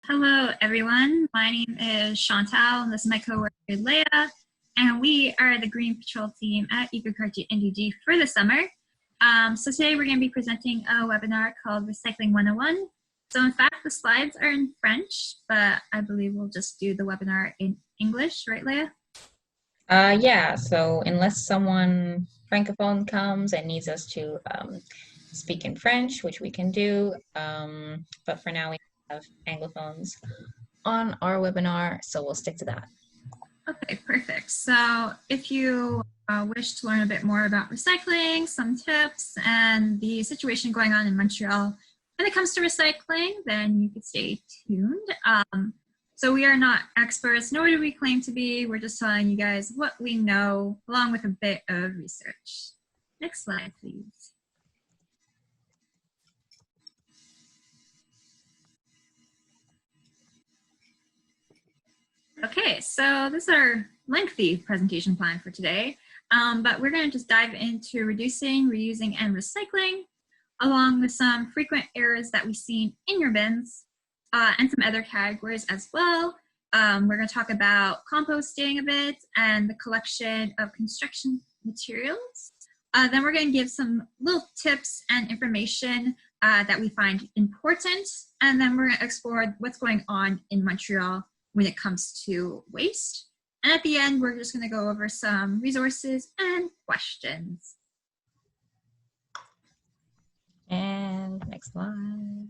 Hello, everyone. My name is Chantal, and this is my coworker Léa, and we are the Green Patrol team at EcoCarty NDG for the summer. So today we're going to be presenting a webinar called Recycling 101. So in fact, the slides are in French, but I believe we'll just do the webinar in English, right, Léa? Yeah, so unless someone francophone comes and needs us to speak in French, which we can do, but for now we have Anglophones on our webinar, so we'll stick to that. Okay, perfect. So if you wish to learn a bit more about recycling, some tips, and the situation going on in Montreal when it comes to recycling, then you could stay tuned. So we are not experts, nor do we claim to be. We're just telling you guys what we know, along with a bit of research. Next slide, please. Okay, so this is our lengthy presentation plan for today, but we're going to just dive into reducing, reusing, and recycling, along with some frequent errors that we've seen in your bins, and some other categories as well. We're going to talk about composting a bit and the collection of construction materials. Then we're going to give some little tips and information that we find important, and then we're going to explore what's going on in Montreal when it comes to waste. And at the end, we're just going to go over some resources and questions. And next slide.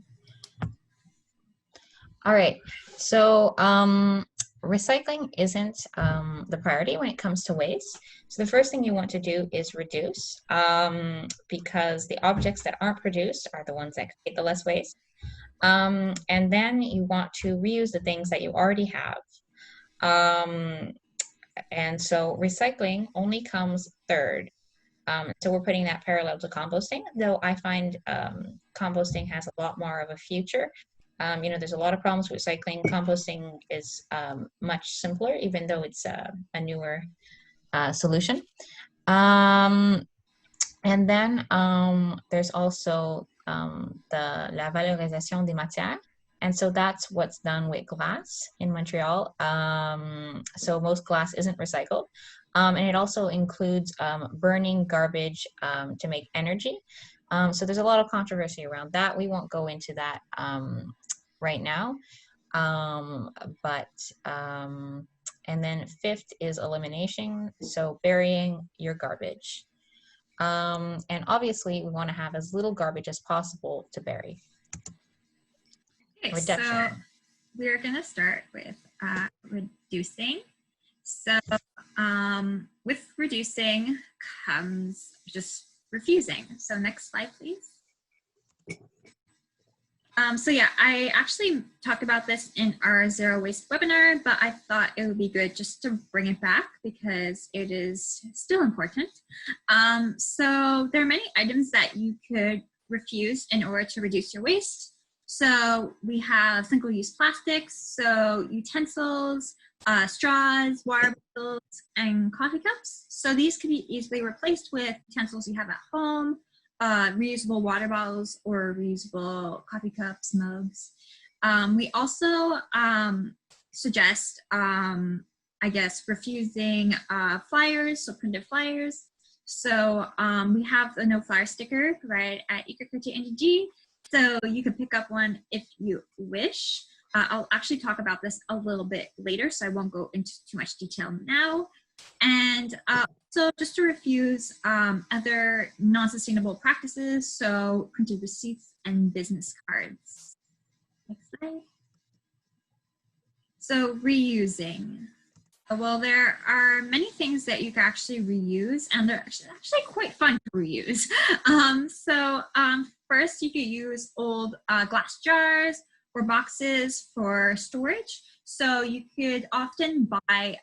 All right, so recycling isn't the priority when it comes to waste. So the first thing you want to do is reduce, because the objects that aren't produced are the ones that create the less waste. And then you want to reuse the things that you already have. And so recycling only comes third. So we're putting that parallel to composting, though I find composting has a lot more of a future. You know, there's a lot of problems with recycling. Composting is much simpler, even though it's a newer solution. And then there's also la valorisation des matières. And so that's what's done with glass in Montreal. So most glass isn't recycled. And it also includes burning garbage to make energy. So there's a lot of controversy around that. We won't go into that right now. And then fifth is elimination. So burying your garbage. And obviously, we want to have as little garbage as possible to bury. Okay, Reduction. so we're going to start with reducing. So with reducing comes just refusing. So next slide, please. So yeah, I actually talked about this in our zero waste webinar, but I thought it would be good just to bring it back because it is still important. So there are many items that you could refuse in order to reduce your waste. So we have single-use plastics, so utensils, straws, water bottles, and coffee cups. So these can be easily replaced with utensils you have at home, reusable water bottles or reusable coffee cups, mugs. We also suggest, I guess, refusing flyers, so printed flyers. So we have the no flyer sticker right at EcoCarty NDG. So you can pick up one if you wish. I'll actually talk about this a little bit later, so I won't go into too much detail now. And so just to refuse other non-sustainable practices, so printed receipts and business cards. Next slide. So reusing. Well, there are many things that you can actually reuse, and they're actually quite fun to reuse. First, you could use old glass jars or boxes for storage. So you could often buy,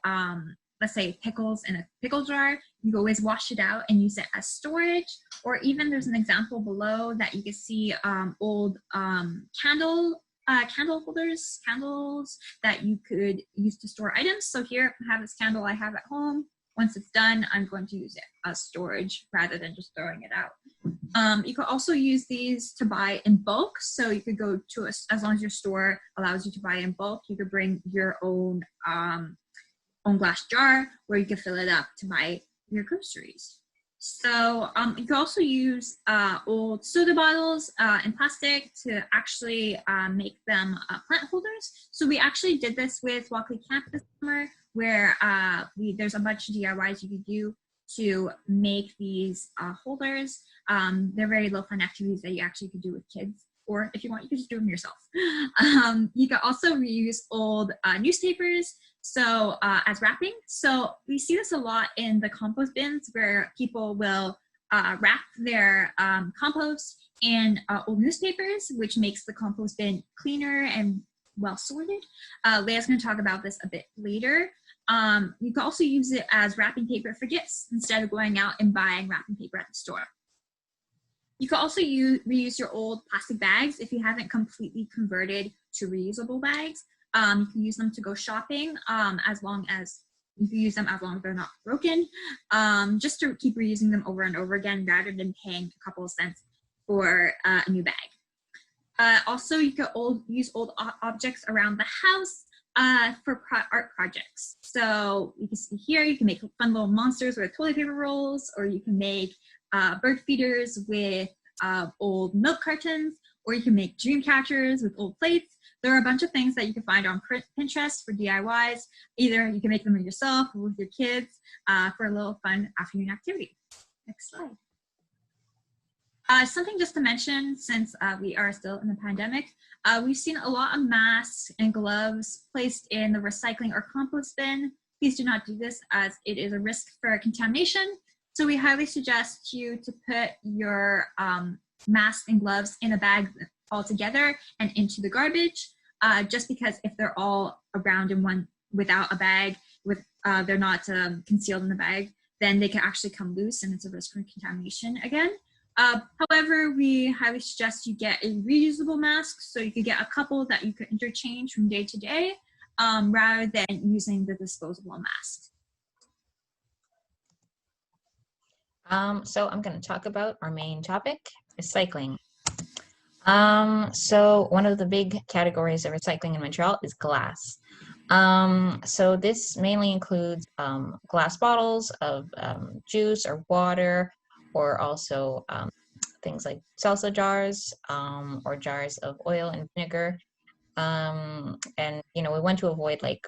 let's say, pickles in a pickle jar. You can always wash it out and use it as storage. Or even there's an example below that you can see old candle holders, candles that you could use to store items. So here I have this candle I have at home. once it's done, I'm going to use it as storage rather than just throwing it out. You could also use these to buy in bulk. So you could go to as long as your store allows you to buy in bulk, you could bring your own glass jar where you can fill it up to buy your groceries. So you can also use old soda bottles in plastic to actually make them plant holders. So we actually did this with Walkley Camp this summer, where there's a bunch of DIYs you could do to make these holders. They're very low fun activities that you actually could do with kids, or if you want, you can just do them yourself. You can also reuse old newspapers as wrapping. So we see this a lot in the compost bins, where people will wrap their compost in old newspapers, which makes the compost bin cleaner and well sorted. Leah's going to talk about this a bit later. You can also use it as wrapping paper for gifts instead of going out and buying wrapping paper at the store. You can also reuse your old plastic bags if you haven't completely converted to reusable bags. You can use them to go shopping as long as they're not broken, just to keep reusing them over and over again rather than paying a couple of cents for a new bag. Also, you can use old objects around the house for art projects. So you can see here, you can make fun little monsters with toilet paper rolls, or you can make bird feeders with old milk cartons, or you can make dream catchers with old plates. There are a bunch of things that you can find on Pinterest for DIYs. Either you can make them yourself or with your kids for a little fun afternoon activity. Next slide. Something just to mention, since we are still in the pandemic, we've seen a lot of masks and gloves placed in the recycling or compost bin. Please do not do this, as it is a risk for contamination. So we highly suggest you to put your masks and gloves in a bag all together and into the garbage, just because if they're all around in one without a bag, they're not concealed in the bag, then they can actually come loose and it's a risk for contamination again. However, we highly suggest you get a reusable mask, so you could get a couple that you could interchange from day to day rather than using the disposable mask. So I'm going to talk about our main topic, recycling. So one of the big categories of recycling in Montreal is glass. So this mainly includes glass bottles of juice or water, or also things like salsa jars or jars of oil and vinegar. And, we want to avoid like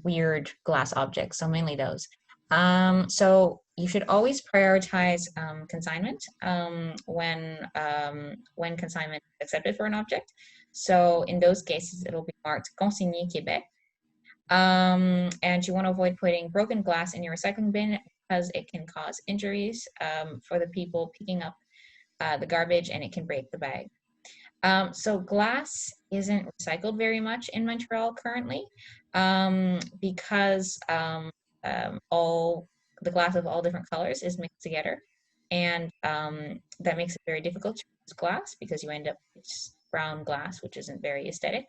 weird glass objects, so mainly those. So you should always prioritize consignment when consignment is accepted for an object. So in those cases, it'll be marked Consigné Québec. And you want to avoid putting broken glass in your recycling bin, because it can cause injuries for the people picking up the garbage, and it can break the bag. So glass isn't recycled very much in Montreal currently because all the glass of all different colors is mixed together, and that makes it very difficult to use glass, because you end up with brown glass, which isn't very aesthetic.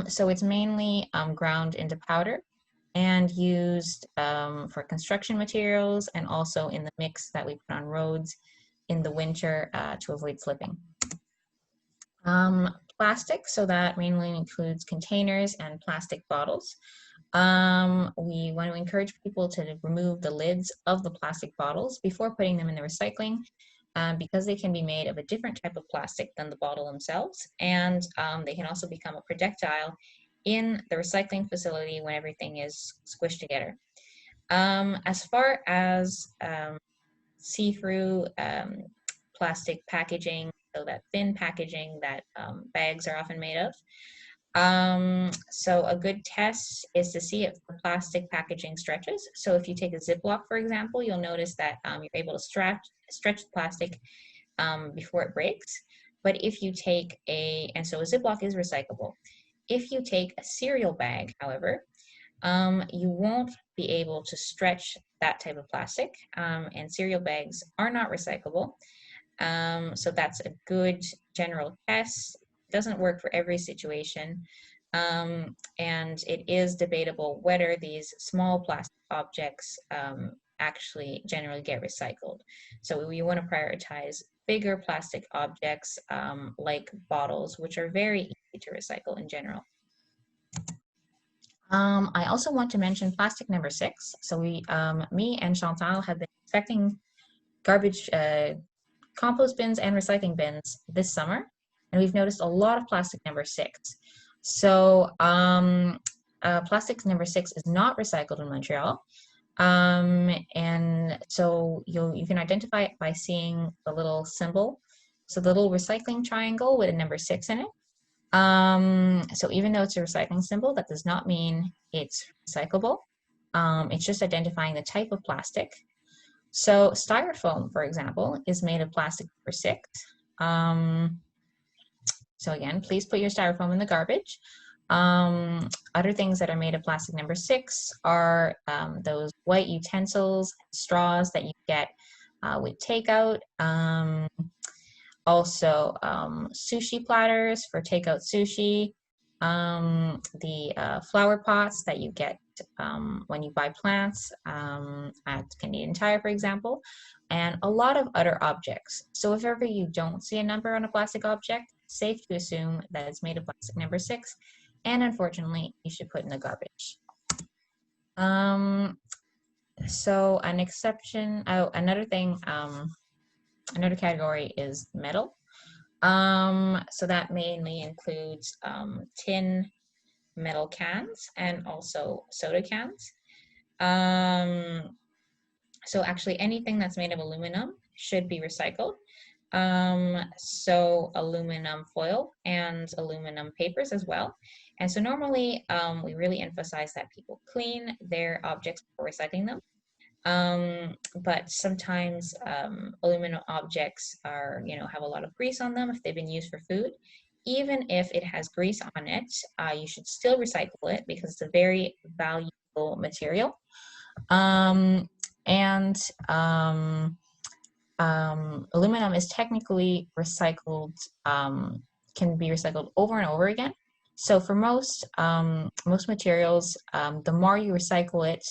So it's mainly ground into powder and used for construction materials, and also in the mix that we put on roads in the winter to avoid slipping. Plastic, so that mainly includes containers and plastic bottles. We want to encourage people to remove the lids of the plastic bottles before putting them in the recycling, because they can be made of a different type of plastic than the bottle themselves, and they can also become a projectile in the recycling facility when everything is squished together. As far as see-through plastic packaging, so that thin packaging that bags are often made of. So a good test is to see if the plastic packaging stretches. So if you take a Ziploc, for example, you'll notice that you're able to stretch the plastic before it breaks. But if you take and so a Ziploc is recyclable. If you take a cereal bag, however, you won't be able to stretch that type of plastic, and cereal bags are not recyclable. So that's a good general test. It doesn't work for every situation, and it is debatable whether these small plastic objects actually generally get recycled. So we want to prioritize bigger plastic objects like bottles, which are very easy to recycle in general. I also want to mention plastic number 6. So me and Chantal have been inspecting garbage, compost bins and recycling bins this summer, and we've noticed a lot of plastic number 6. So plastic number 6 is not recycled in Montreal. And so you can identify it by seeing the little symbol. So the little recycling triangle with a number 6 in it. So even though it's a recycling symbol, that does not mean it's recyclable. It's just identifying the type of plastic. So styrofoam, for example, is made of plastic number 6. So again, please put your styrofoam in the garbage. Other things that are made of plastic number 6 are those white utensils, straws that you get with takeout. Also sushi platters for takeout sushi. The flower pots that you get when you buy plants at Canadian Tire, for example, and a lot of other objects. So if ever you don't see a number on a plastic object, safe to assume that it's made of plastic number 6, and unfortunately, you should put in the garbage. So an exception, another thing, another category is metal. So that mainly includes tin, metal cans, and also soda cans. So actually anything that's made of aluminum should be recycled. So aluminum foil and aluminum papers as well. And so normally we really emphasize that people clean their objects before recycling them. But sometimes aluminum objects are, have a lot of grease on them if they've been used for food. Even if it has grease on it, you should still recycle it because it's a very valuable material. Aluminum is technically recycled, can be recycled over and over again. So for most materials, the more you recycle it,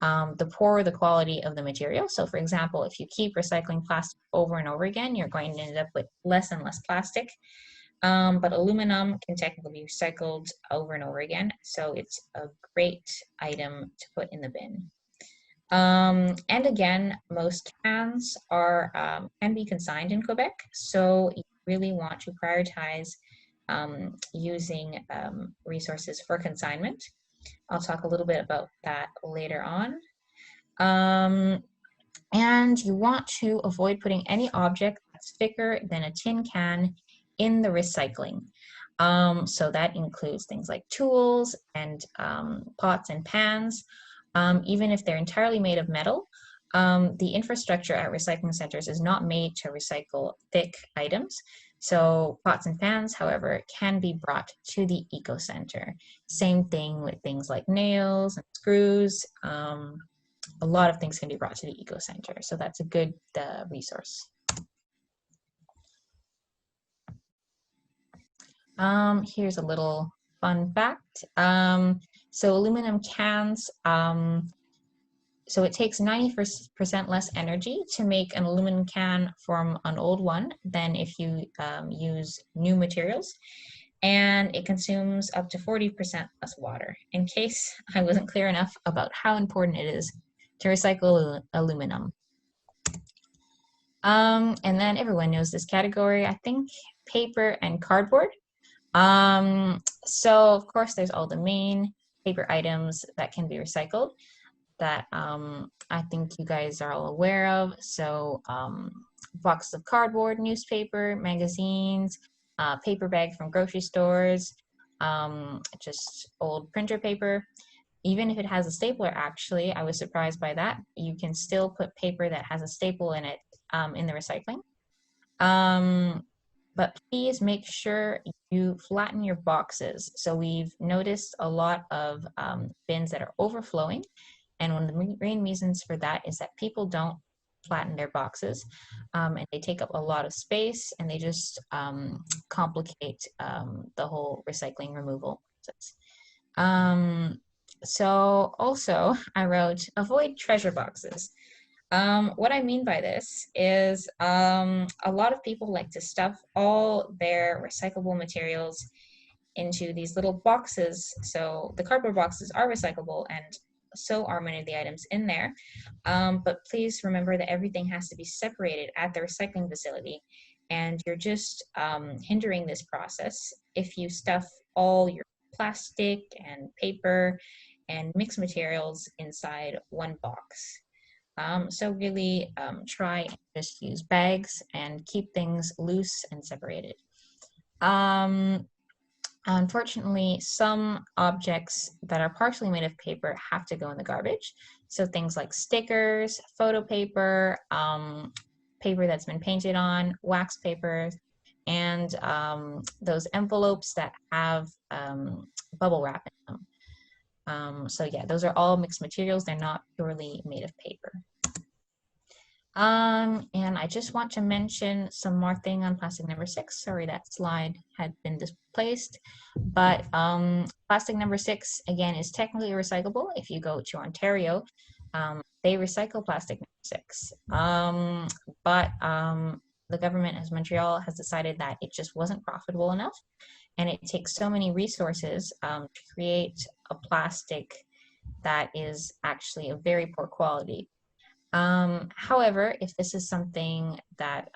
the poorer the quality of the material. So for example, if you keep recycling plastic over and over again, you're going to end up with less and less plastic. But aluminum can technically be recycled over and over again. So it's a great item to put in the bin. And again, most cans can be consigned in Quebec. So you really want to prioritize using resources for consignment. I'll talk a little bit about that later on. And you want to avoid putting any object that's thicker than a tin can in the recycling. So that includes things like tools and pots and pans. Even if they're entirely made of metal, the infrastructure at recycling centers is not made to recycle thick items. So pots and pans, however, can be brought to the eco center. Same thing with things like nails and screws. A lot of things can be brought to the eco center. So that's a good resource. Here's a little fun fact. So aluminum cans, so it takes 90% less energy to make an aluminum can from an old one than if you use new materials. And it consumes up to 40% less water, in case I wasn't clear enough about how important it is to recycle aluminum. And then everyone knows this category, I think, paper and cardboard. So of course there's all the main paper items that can be recycled that I think you guys are all aware of. So boxes of cardboard, newspaper, magazines, paper bag from grocery stores, just old printer paper. Even if it has a stapler, actually, I was surprised by that. You can still put paper that has a staple in it in the recycling. But please make sure you flatten your boxes. So we've noticed a lot of bins that are overflowing. And one of the main reasons for that is that people don't flatten their boxes and they take up a lot of space and they just complicate the whole recycling removal process. So also I wrote avoid treasure boxes. What I mean by this is a lot of people like to stuff all their recyclable materials into these little boxes. So the cardboard boxes are recyclable, and so are many of the items in there. But please remember that everything has to be separated at the recycling facility, and you're just hindering this process if you stuff all your plastic and paper and mixed materials inside one box. So really try and just use bags and keep things loose and separated. Unfortunately, some objects that are partially made of paper have to go in the garbage. So things like stickers, photo paper, paper that's been painted on, wax papers, and those envelopes that have bubble wrap in them. So yeah, those are all mixed materials. They're not purely made of paper. And I just want to mention some more thing on plastic number 6. Sorry, that slide had been displaced, but plastic number 6 again is technically recyclable. If you go to Ontario, they recycle plastic number 6, but the government of Montreal has decided that it just wasn't profitable enough, and it takes so many resources to create a plastic that is actually of very poor quality. However, if this is something that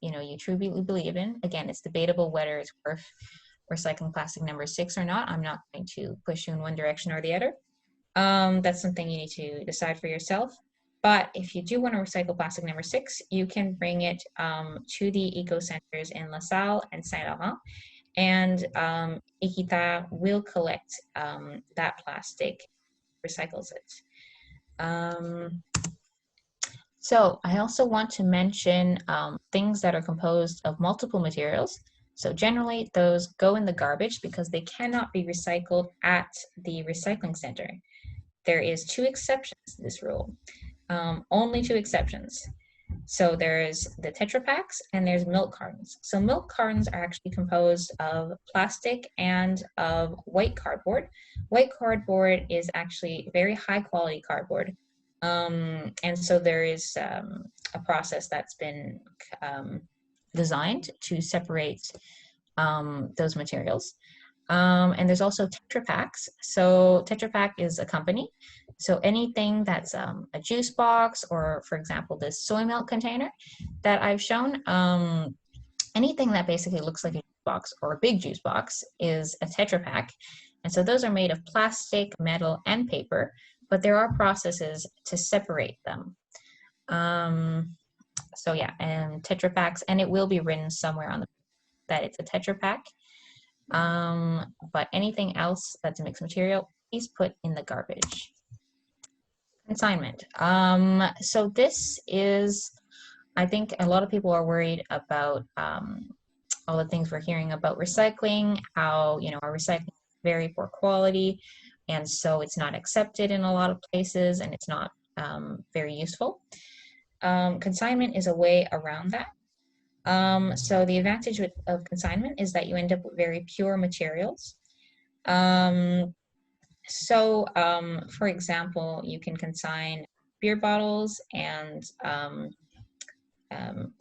you truly believe in, again, it's debatable whether it's worth recycling plastic number 6 or not. I'm not going to push you in one direction or the other. That's something you need to decide for yourself. But if you do want to recycle plastic number 6, you can bring it to the eco centers in La Salle and Saint-Laurent, and Équiterre will collect that plastic, recycles it. So I also want to mention things that are composed of multiple materials. So generally those go in the garbage because they cannot be recycled at the recycling center. There is 2 exceptions to this rule, only 2 exceptions. So there's the Tetra Paks and there's milk cartons. So milk cartons are actually composed of plastic and of white cardboard. White cardboard is actually very high quality cardboard. And so there is a process that's been designed to separate those materials. And there's also Tetra Paks. So Tetra Pak is a company. So anything that's a juice box, or for example, this soy milk container that I've shown, anything that basically looks like a juice box or a big juice box is a Tetra Pak. And so those are made of plastic, metal, and paper, but there are processes to separate them. So yeah, and Tetra Paks, and it will be written somewhere on the that it's a Tetra Pak. But anything else that's a mixed material, please put in the garbage. Consignment. So this is, I think a lot of people are worried about all the things we're hearing about recycling, how, our recycling is very poor quality, and so it's not accepted in a lot of places, and it's not very useful. Consignment is a way around that. So the advantage of consignment is that you end up with very pure materials. For example, you can consign beer bottles and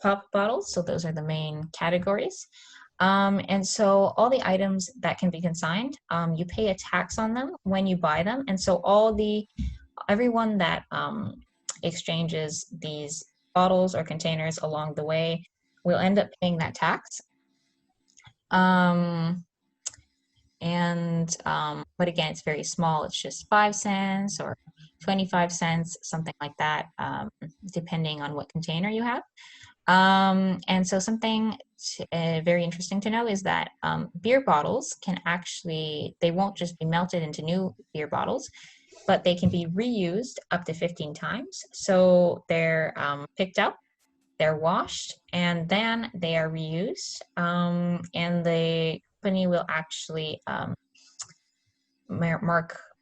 pop bottles. So those are the main categories. And so all the items that can be consigned, you pay a tax on them when you buy them. And so everyone that exchanges these bottles or containers along the way will end up paying that tax. But again, it's very small. It's just 5 cents or 25 cents, something like that, depending on what container you have. And so something very interesting to know is that beer bottles can actually, they won't just be melted into new beer bottles, but they can be reused up to 15 times. So they're picked up, they're washed, and then they are reused. And the company will actually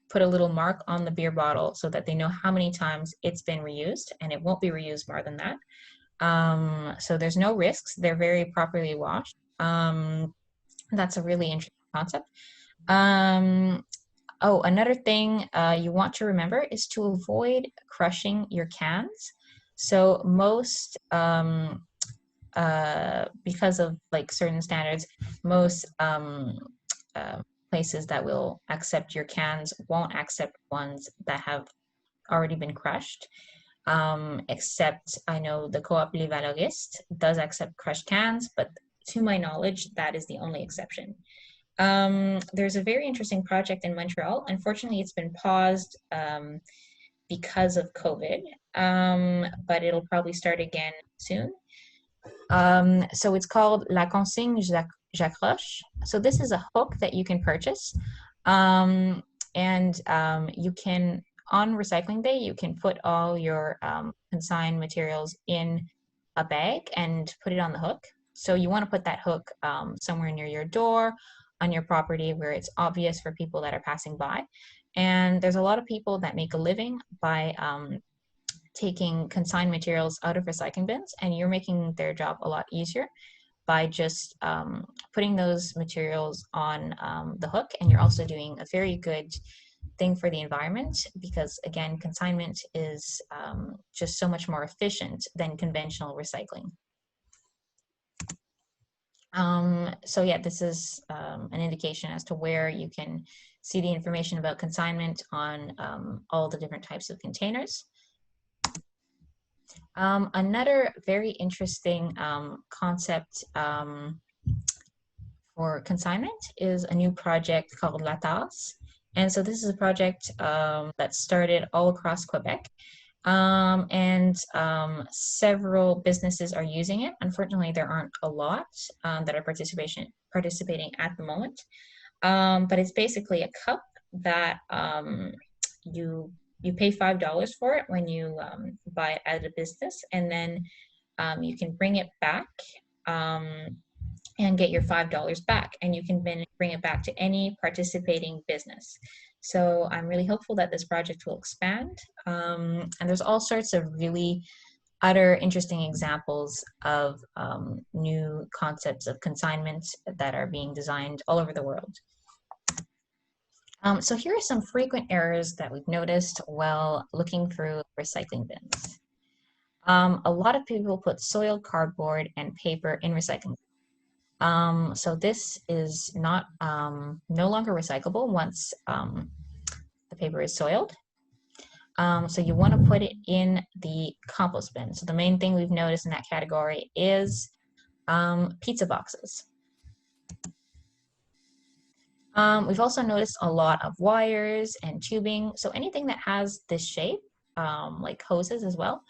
put a little mark on the beer bottle so that they know how many times it's been reused, and it won't be reused more than that. So there's no risks. They're very properly washed. That's a really interesting concept. Oh, another thing you want to remember is to avoid crushing your cans. So most, because of like certain standards, most places that will accept your cans won't accept ones that have already been crushed. Except I know the Co-op Les Valoristes does accept crushed cans, but to my knowledge, that is the only exception. There's a very interesting project in Montreal. Unfortunately, it's been paused because of COVID, but it'll probably start again soon. So it's called La Consigne J'accroche. So this is a hook that you can purchase. You can, on recycling day, you can put all your consigned materials in a bag and put it on the hook. So you want to put that hook somewhere near your door, on your property where it's obvious for people that are passing by. And there's a lot of people that make a living by taking consigned materials out of recycling bins, and you're making their job a lot easier by just putting those materials on the hook. And you're also doing a very good thing for the environment, because again, consignment is just so much more efficient than conventional recycling. So yeah, this is an indication as to where you can see the information about consignment on all the different types of containers. Another very interesting concept for consignment is a new project called La Tasse. And so this is a project that started all across Quebec. Several businesses are using it. Unfortunately, there aren't a lot that are participating at the moment. But it's basically a cup that you pay $5 for it when you buy it at a business, and then you can bring it back and get your $5 back, and you can then bring it back to any participating business. So I'm really hopeful that this project will expand. And there's all sorts of really other interesting examples of new concepts of consignment that are being designed all over the world. So here are some frequent errors that we've noticed while looking through recycling bins. A lot of people put soiled cardboard and paper in recycling. So this is not no longer recyclable once the paper is soiled. So you want to put it in the compost bin. So the main thing we've noticed in that category is pizza boxes. We've also noticed a lot of wires and tubing. So anything that has this shape, like hoses as well,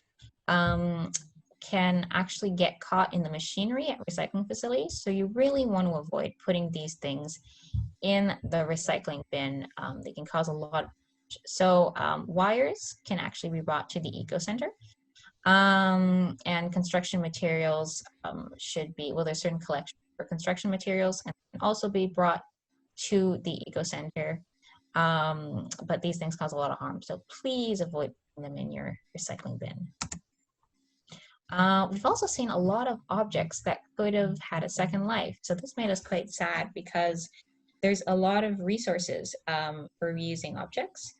can actually get caught in the machinery at recycling facilities. So you really want to avoid putting these things in the recycling bin. They can cause a lot of damage. So wires can actually be brought to the eco center. And construction materials should be, well, there's certain collections for construction materials and can also be brought to the eco center. But these things cause a lot of harm. So please avoid putting them in your recycling bin. We've also seen a lot of objects that could have had a second life. So this made us quite sad because there's a lot of resources for reusing objects.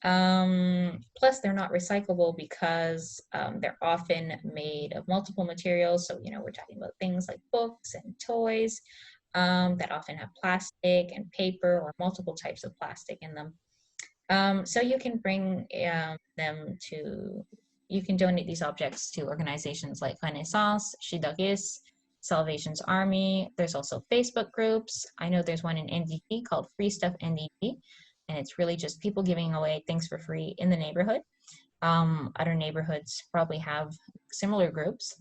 Plus they're not recyclable because they're often made of multiple materials. So, you know, we're talking about things like books and toys that often have plastic and paper or multiple types of plastic in them. So you can bring you can donate these objects to organizations like Renaissance, Chidoris, Salvation's Army. There's also Facebook groups. I know there's one in NDP called Free Stuff NDP, and it's really just people giving away things for free in the neighborhood. Other neighborhoods probably have similar groups.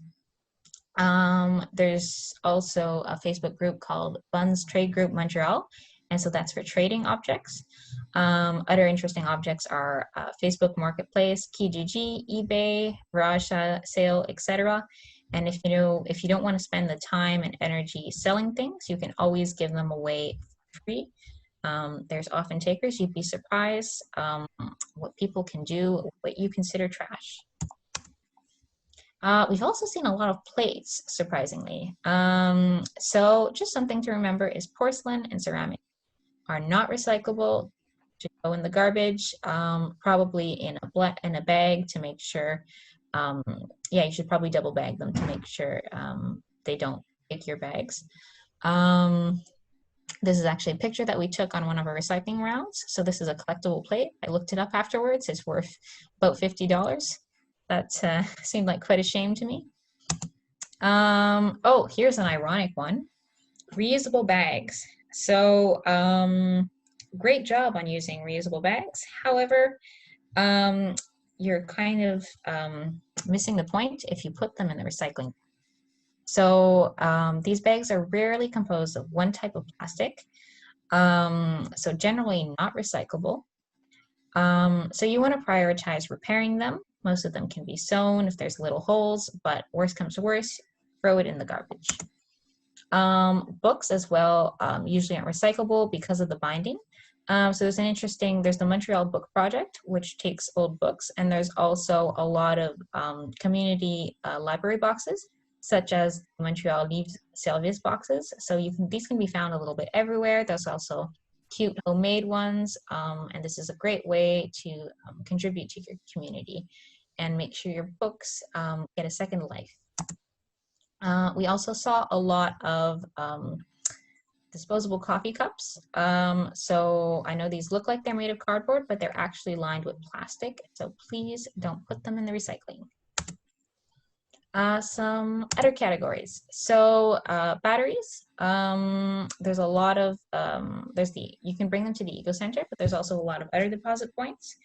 There's also a Facebook group called Buns Trade Group Montreal, and so that's for trading objects. Other interesting objects are Facebook Marketplace, Kijiji, eBay, garage sale, etc. And if you don't want to spend the time and energy selling things, you can always give them away for free. There's often takers. You'd be surprised what people can do with what you consider trash. We've also seen a lot of plates, surprisingly. So just something to remember is porcelain and ceramic are not recyclable. should go in the garbage, probably in a bag to make sure. Yeah, you should probably double bag them to make sure they don't break your bags. This is actually a picture that we took on one of our recycling rounds. So this is a collectible plate. I looked it up afterwards. It's worth about $50. That seemed like quite a shame to me. Oh, here's an ironic one. Reusable bags. So great job on using reusable bags. However, you're kind of missing the point if you put them in the recycling. So these bags are rarely composed of one type of plastic, so generally not recyclable. So you want to prioritize repairing them. Most of them can be sewn if there's little holes, but worst comes to worst, throw it in the garbage. Books as well usually aren't recyclable because of the binding. So there's the Montreal Book Project, which takes old books, and there's also a lot of community library boxes, such as Montreal Livre Service boxes. So these can be found a little bit everywhere. There's also cute homemade ones, and this is a great way to contribute to your community and make sure your books get a second life. We also saw a lot of disposable coffee cups. So I know these look like they're made of cardboard, but they're actually lined with plastic. So please don't put them in the recycling. Some other categories. So batteries. There's a lot of, you can bring them to the eco center, but there's also a lot of other deposit points.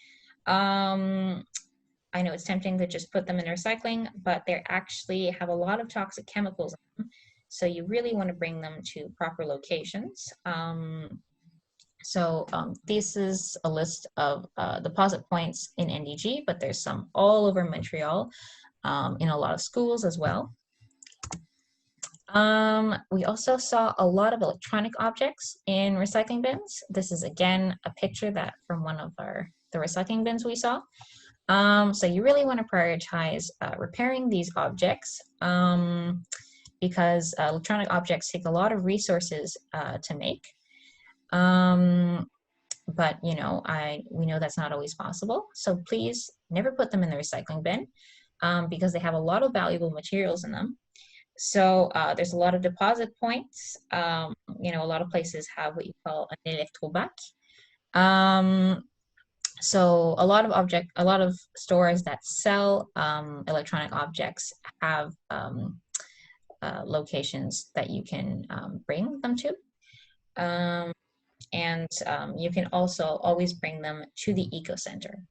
I know it's tempting to just put them in recycling, but they actually have a lot of toxic chemicals in them. So you really want to bring them to proper locations. This is a list of deposit points in NDG, but there's some all over Montreal, in a lot of schools as well. We also saw a lot of electronic objects in recycling bins. This is again a picture from one of the recycling bins we saw. So you really want to prioritize repairing these objects because electronic objects take a lot of resources to make. But we know that's not always possible. So please never put them in the recycling bin because they have a lot of valuable materials in them. So there's a lot of deposit points. A lot of places have what you call an electrobac. So a lot of stores that sell electronic objects have locations that you can bring them to. You can also always bring them to the eco center.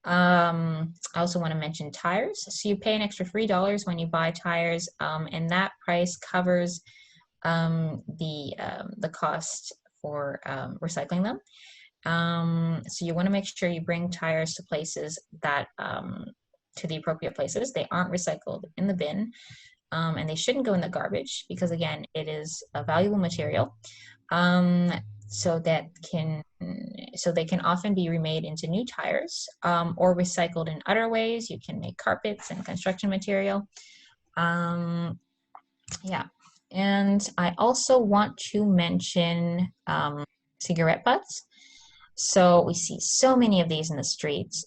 I also want to mention tires. So you pay an extra $3 when you buy tires, and that price covers the cost for recycling them. So you want to make sure you bring tires to places to the appropriate places. They aren't recycled in the bin, and they shouldn't go in the garbage because again, it is a valuable material. So they can often be remade into new tires or recycled in other ways. You can make carpets and construction material. And I also want to mention cigarette butts. So we see so many of these in the streets.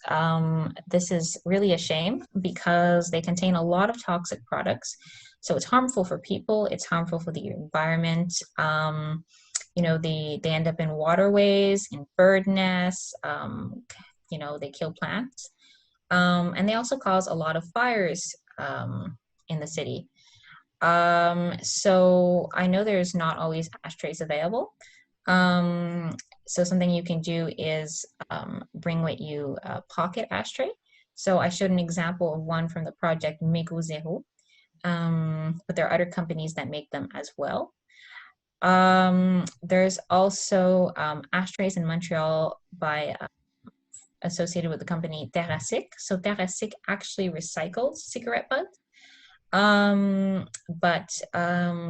This is really a shame because they contain a lot of toxic products. So it's harmful for people, it's harmful for the environment. They end up in waterways, in bird nests, they kill plants. And they also cause a lot of fires in the city. So I know there's not always ashtrays available. So something you can do is bring with you a pocket ashtray. So I showed an example of one from the project Mégo Zéro, but there are other companies that make them as well. There's also ashtrays in Montreal associated with the company Terrasic. So Terrasic actually recycles cigarette butts. But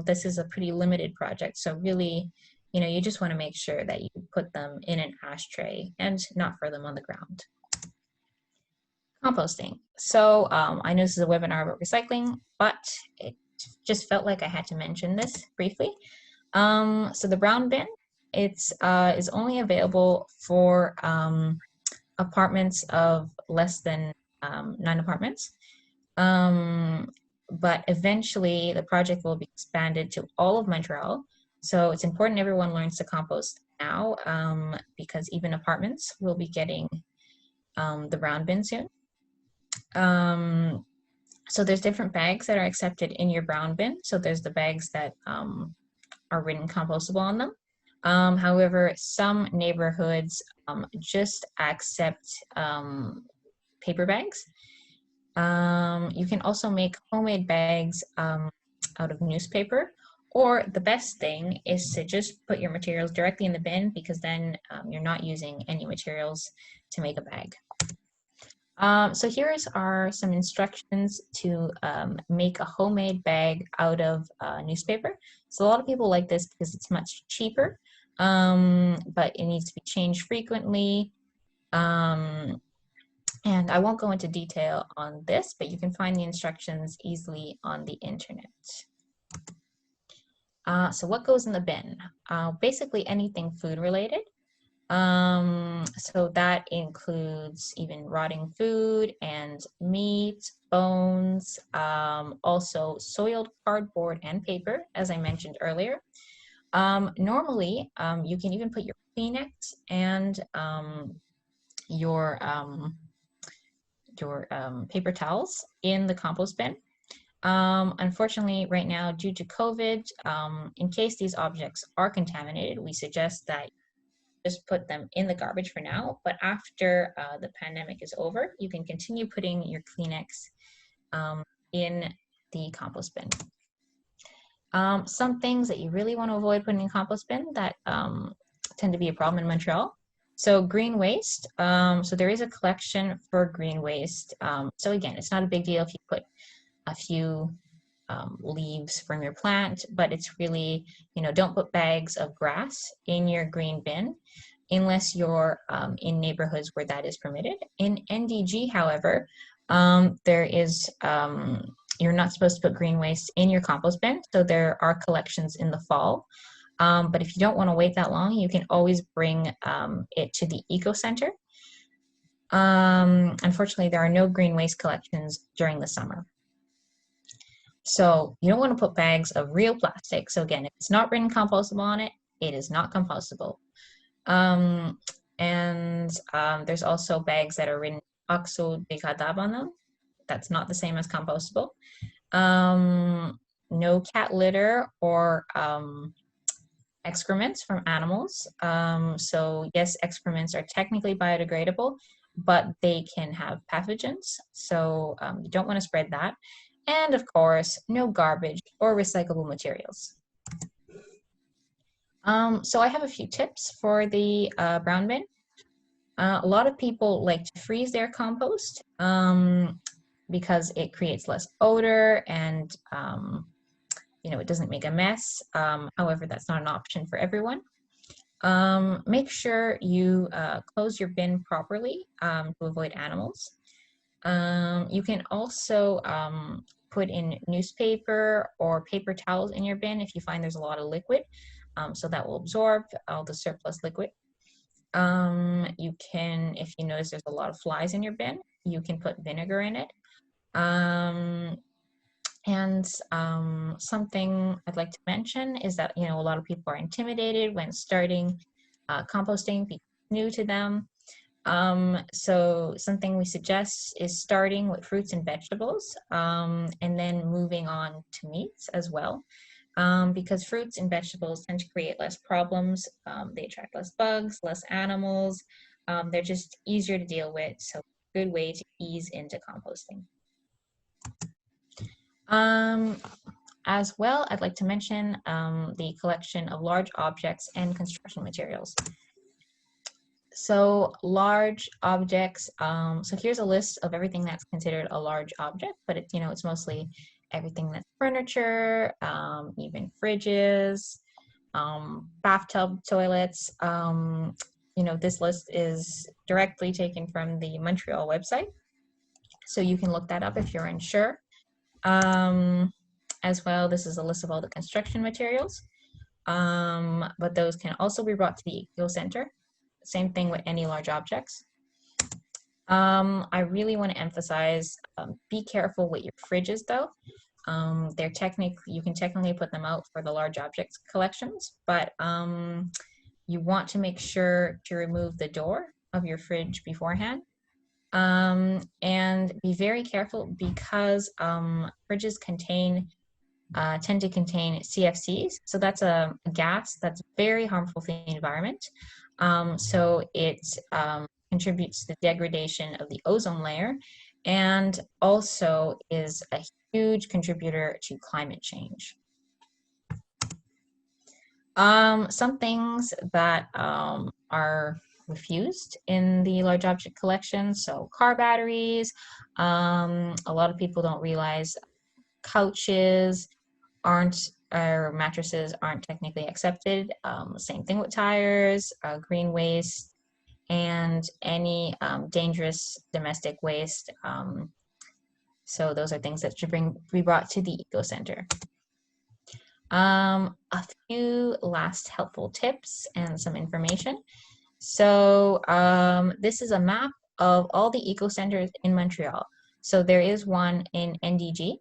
this is a pretty limited project. So really, you just want to make sure that you put them in an ashtray and not throw them on the ground. Composting. So I know this is a webinar about recycling, but it just felt like I had to mention this briefly. So the brown bin It's is only available for apartments of less than 9 apartments. But eventually the project will be expanded to all of Montreal. So it's important everyone learns to compost now, because even apartments will be getting the brown bin soon. So there's different bags that are accepted in your brown bin. So there's the bags that are written compostable on them. However, some neighborhoods just accept paper bags. You can also make homemade bags out of newspaper, or the best thing is to just put your materials directly in the bin, because then you're not using any materials to make a bag. So here are some instructions to make a homemade bag out of newspaper. So a lot of people like this because it's much cheaper, but it needs to be changed frequently. And I won't go into detail on this, but you can find the instructions easily on the internet. So what goes in the bin? Basically anything food related. So that includes even rotting food and meat, bones, also soiled cardboard and paper, as I mentioned earlier. Normally, you can even put your Kleenex and your paper towels in the compost bin. Unfortunately, right now, due to COVID, in case these objects are contaminated, we suggest that just put them in the garbage for now, but after the pandemic is over, you can continue putting your Kleenex in the compost bin. Some things that you really want to avoid putting in compost bin that tend to be a problem in Montreal. So green waste, so there is a collection for green waste. So again, it's not a big deal if you put a few leaves from your plant, but it's really, don't put bags of grass in your green bin unless you're in neighborhoods where that is permitted. In NDG, however, there is, you're not supposed to put green waste in your compost bin, so there are collections in the fall. But if you don't want to wait that long, you can always bring it to the eco center. Unfortunately, there are no green waste collections during the summer. So you don't want to put bags of real plastic. So again, if it's not written compostable on it, it is not compostable. There's also bags that are written oxo-degradable on them. That's not the same as compostable. No cat litter or excrements from animals. So yes, excrements are technically biodegradable, but they can have pathogens. So you don't want to spread that. And of course, no garbage or recyclable materials. So I have a few tips for the brown bin. A lot of people like to freeze their compost because it creates less odor and it doesn't make a mess. However, that's not an option for everyone. Make sure you close your bin properly to avoid animals. You can also put in newspaper or paper towels in your bin if you find there's a lot of liquid, so that will absorb all the surplus liquid. You can, if you notice there's a lot of flies in your bin, you can put vinegar in it. Something I'd like to mention is that, a lot of people are intimidated when starting composting because it's new to them. So something we suggest is starting with fruits and vegetables, and then moving on to meats as well, because fruits and vegetables tend to create less problems. They attract less bugs, less animals. They're just easier to deal with, so good way to ease into composting. As well, I'd like to mention the collection of large objects and construction materials. So large objects, so here's a list of everything that's considered a large object, but it's mostly everything that's furniture, even fridges, bathtub, toilets. This list is directly taken from the Montreal website, so you can look that up if you're unsure. As well, this is a list of all the construction materials. but those can also be brought to the eco center. Same thing with any large objects. I really want to emphasize, be careful with your fridges though. You can technically put them out for the large objects collections, but you want to make sure to remove the door of your fridge beforehand. And be very careful because fridges tend to contain CFCs. So that's a gas that's very harmful for the environment. So it contributes to the degradation of the ozone layer and also is a huge contributor to climate change. Some things that are refused in the large object collection, so car batteries. A lot of people don't realize couches or mattresses aren't technically accepted. Same thing with tires, green waste, and any dangerous domestic waste. So those are things that should be brought to the eco center. A few last helpful tips and some information. So this is a map of all the eco centers in Montreal. So there is one in NDG.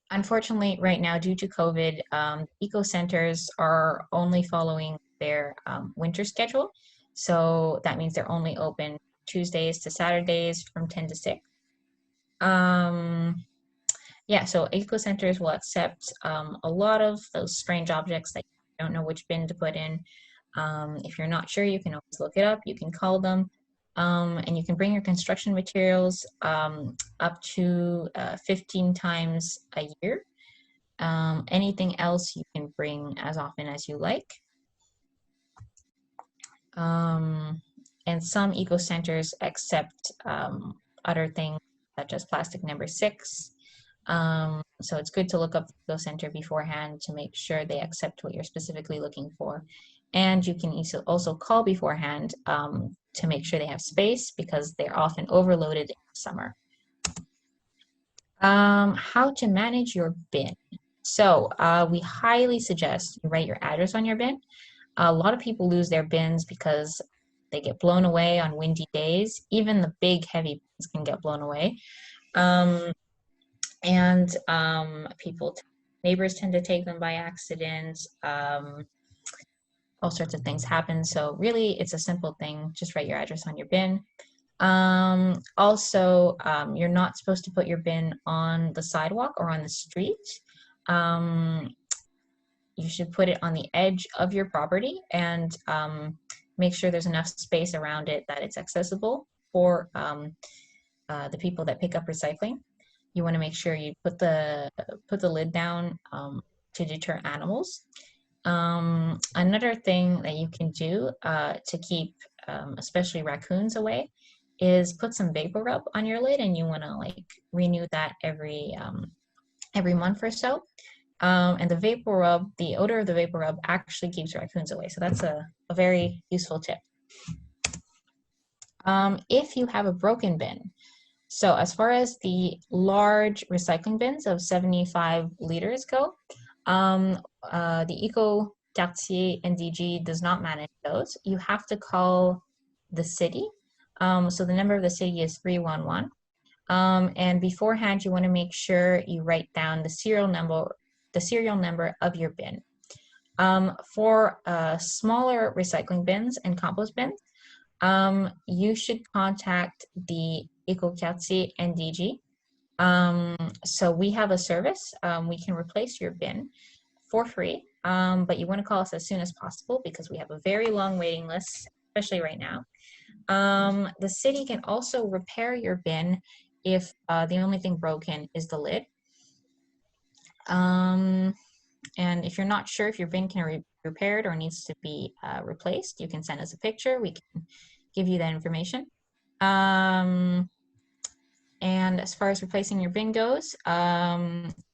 Unfortunately, right now, due to COVID, eco centers are only following their winter schedule. So that means they're only open Tuesdays to Saturdays from 10 to 6. Yeah, so eco centers will accept a lot of those strange objects that you don't know which bin to put in. If you're not sure, you can always look it up. You can call them. And you can bring your construction materials up to 15 times a year. Anything else you can bring as often as you like. And some eco centers accept other things such as plastic number 6. So it's good to look up the eco center beforehand to make sure they accept what you're specifically looking for. And you can also call beforehand to make sure they have space because they're often overloaded in the summer. How to manage your bin. So we highly suggest you write your address on your bin. A lot of people lose their bins because they get blown away on windy days. Even the big heavy bins can get blown away. Neighbors tend to take them by accident. All sorts of things happen. So really, it's a simple thing. Just write your address on your bin. Also, you're not supposed to put your bin on the sidewalk or on the street. You should put it on the edge of your property and make sure there's enough space around it that it's accessible for the people that pick up recycling. You want to make sure you put the lid down to deter animals. Another thing that you can do to keep especially raccoons away is put some vapor rub on your lid, and you want to like renew that every month or so. And the odor of the vapor rub actually keeps raccoons away. So that's a very useful tip. If you have a broken bin, so as far as the large recycling bins of 75 liters go, the Eco Quartier NDG does not manage those. You have to call the city. So the number of the city is 311. And beforehand, you want to make sure you write down the serial number of your bin. For smaller recycling bins and compost bins, you should contact the Eco Quartier NDG. So we have a service. We can replace your bin for free, but you want to call us as soon as possible because we have a very long waiting list, especially right now. The city can also repair your bin if the only thing broken is the lid. And if you're not sure if your bin can be repaired or needs to be replaced, you can send us a picture. We can give you that information. And as far as replacing your bin goes,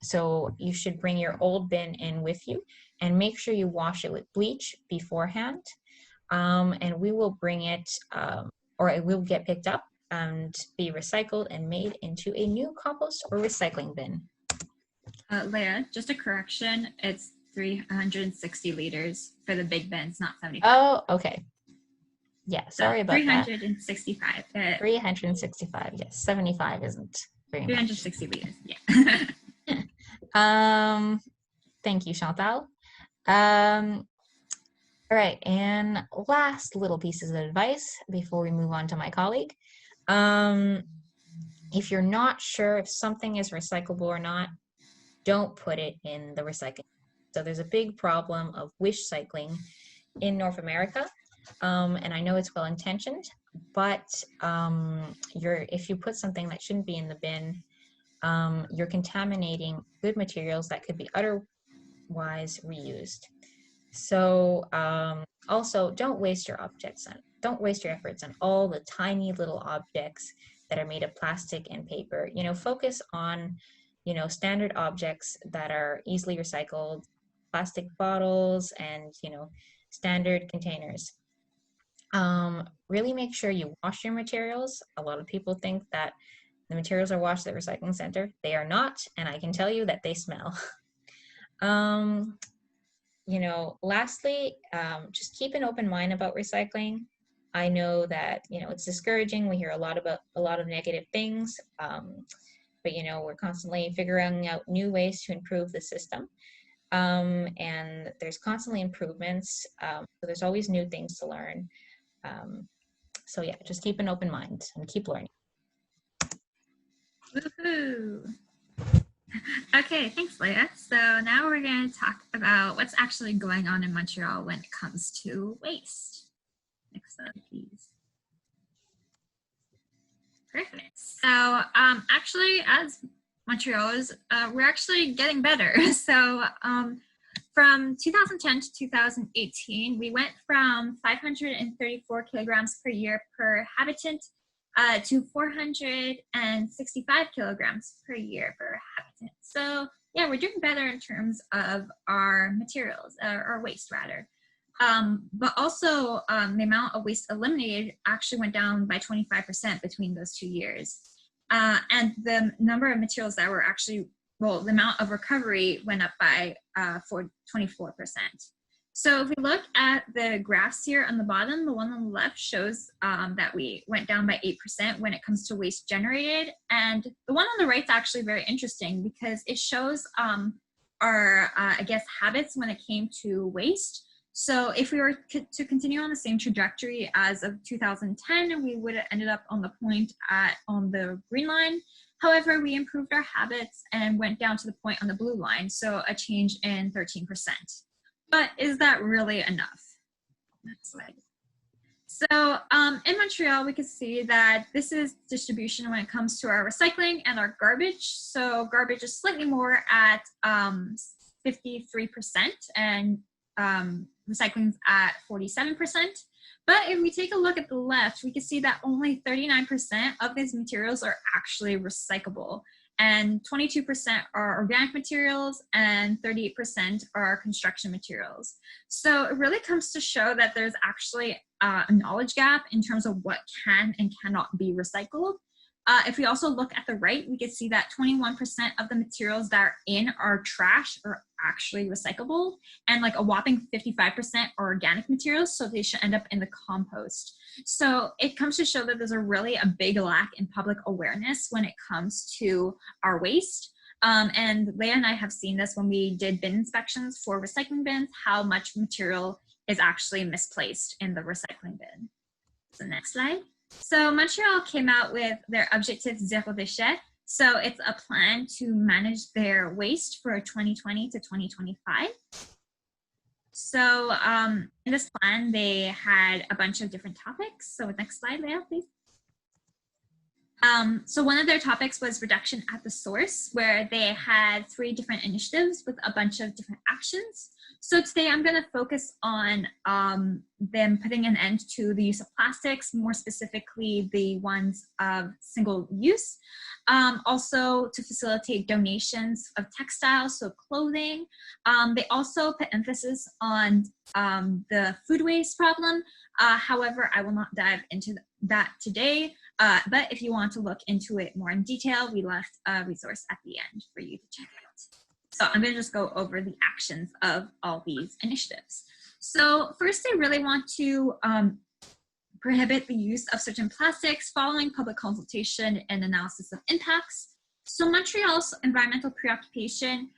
so you should bring your old bin in with you and make sure you wash it with bleach beforehand. And we will bring it, or it will get picked up and be recycled and made into a new compost or recycling bin. Leah, just a correction. It's 360 liters for the big bins, not 75. Oh, okay. Yeah, sorry So about 365. that. 365, yes. 75 isn't very much. 360 liters, yeah. Thank you, Chantal. All right, and last little pieces of advice before we move on to my colleague. If you're not sure if something is recyclable or not, don't put it in the recycling. So there's a big problem of wish cycling in North America, and I know it's well-intentioned, but if you put something that shouldn't be in the bin, you're contaminating good materials that could be otherwise reused. So also, don't waste your efforts on all the tiny little objects that are made of plastic and paper. You know, focus on, you know, standard objects that are easily recycled, plastic bottles and, you know, standard containers. Really make sure you wash your materials. A lot of people think that the materials are washed at the recycling center. They are not, and I can tell you that they smell. You know, lastly, just keep an open mind about recycling. I know that, you know, it's discouraging. We hear a lot of negative things, but, you know, we're constantly figuring out new ways to improve the system. And there's constantly improvements. So there's always new things to learn. So yeah, just keep an open mind and keep learning. Woohoo! Okay, thanks, Leah. So now we're going to talk about what's actually going on in Montreal when it comes to waste. Next slide, please. Perfect. So actually, as Montrealers, we're actually getting better. So from 2010 to 2018, we went from 534 kilograms per year per habitant to 465 kilograms per year per habitant. So yeah, we're doing better in terms of our materials, or waste rather. But also the amount of waste eliminated actually went down by 25% between those 2 years. And the number of materials that were actually, well, the amount of recovery went up by 24%. So if we look at the graphs here on the bottom, the one on the left shows that we went down by 8% when it comes to waste generated. And the one on the right is actually very interesting because it shows our, I guess, habits when it came to waste. So if we were to continue on the same trajectory as of 2010, we would have ended up on the point on the green line. However, we improved our habits and went down to the point on the blue line, so a change in 13%. But is that really enough? Next slide. So in Montreal, we can see that this is distribution when it comes to our recycling and our garbage. So garbage is slightly more at 53% and recycling's at 47%. But if we take a look at the left, we can see that only 39% of these materials are actually recyclable. And 22% are organic materials and 38% are construction materials. So it really comes to show that there's actually a knowledge gap in terms of what can and cannot be recycled. If we also look at the right, we can see that 21% of the materials that are in our trash are actually recyclable, and like a whopping 55% are organic materials, so they should end up in the compost. So it comes to show that there's a big lack in public awareness when it comes to our waste. And Leah and I have seen this when we did bin inspections for recycling bins, how much material is actually misplaced in the recycling bin. So next slide. So Montreal came out with their Objectif Zéro Déchet. So it's a plan to manage their waste for 2020 to 2025. So in this plan, they had a bunch of different topics. So next slide, Leah, please. So one of their topics was reduction at the source, where they had 3 different initiatives with a bunch of different actions. So today I'm going to focus on them putting an end to the use of plastics, more specifically the ones of single use. Also to facilitate donations of textiles, so clothing. They also put emphasis on the food waste problem. However, I will not dive into that today. But if you want to look into it more in detail, we left a resource at the end for you to check out. So I'm going to just go over the actions of all these initiatives. So first, they really want to prohibit the use of certain plastics following public consultation and analysis of impacts. So Montreal's environmental preoccupation,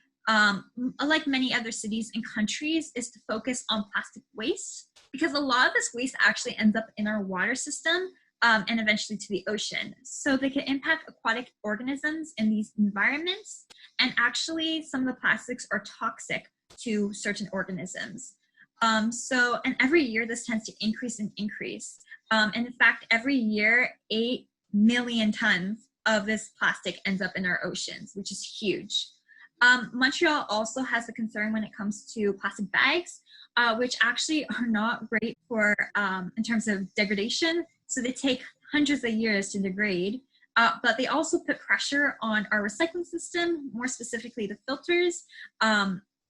like many other cities and countries, is to focus on plastic waste, because a lot of this waste actually ends up in our water system and eventually to the ocean. So they can impact aquatic organisms in these environments, and actually some of the plastics are toxic to certain organisms. And every year this tends to increase and increase. And in fact, every year, 8 million tons of this plastic ends up in our oceans, which is huge. Montreal also has a concern when it comes to plastic bags, which actually are not great for in terms of degradation. So they take hundreds of years to degrade, but they also put pressure on our recycling system, more specifically the filters,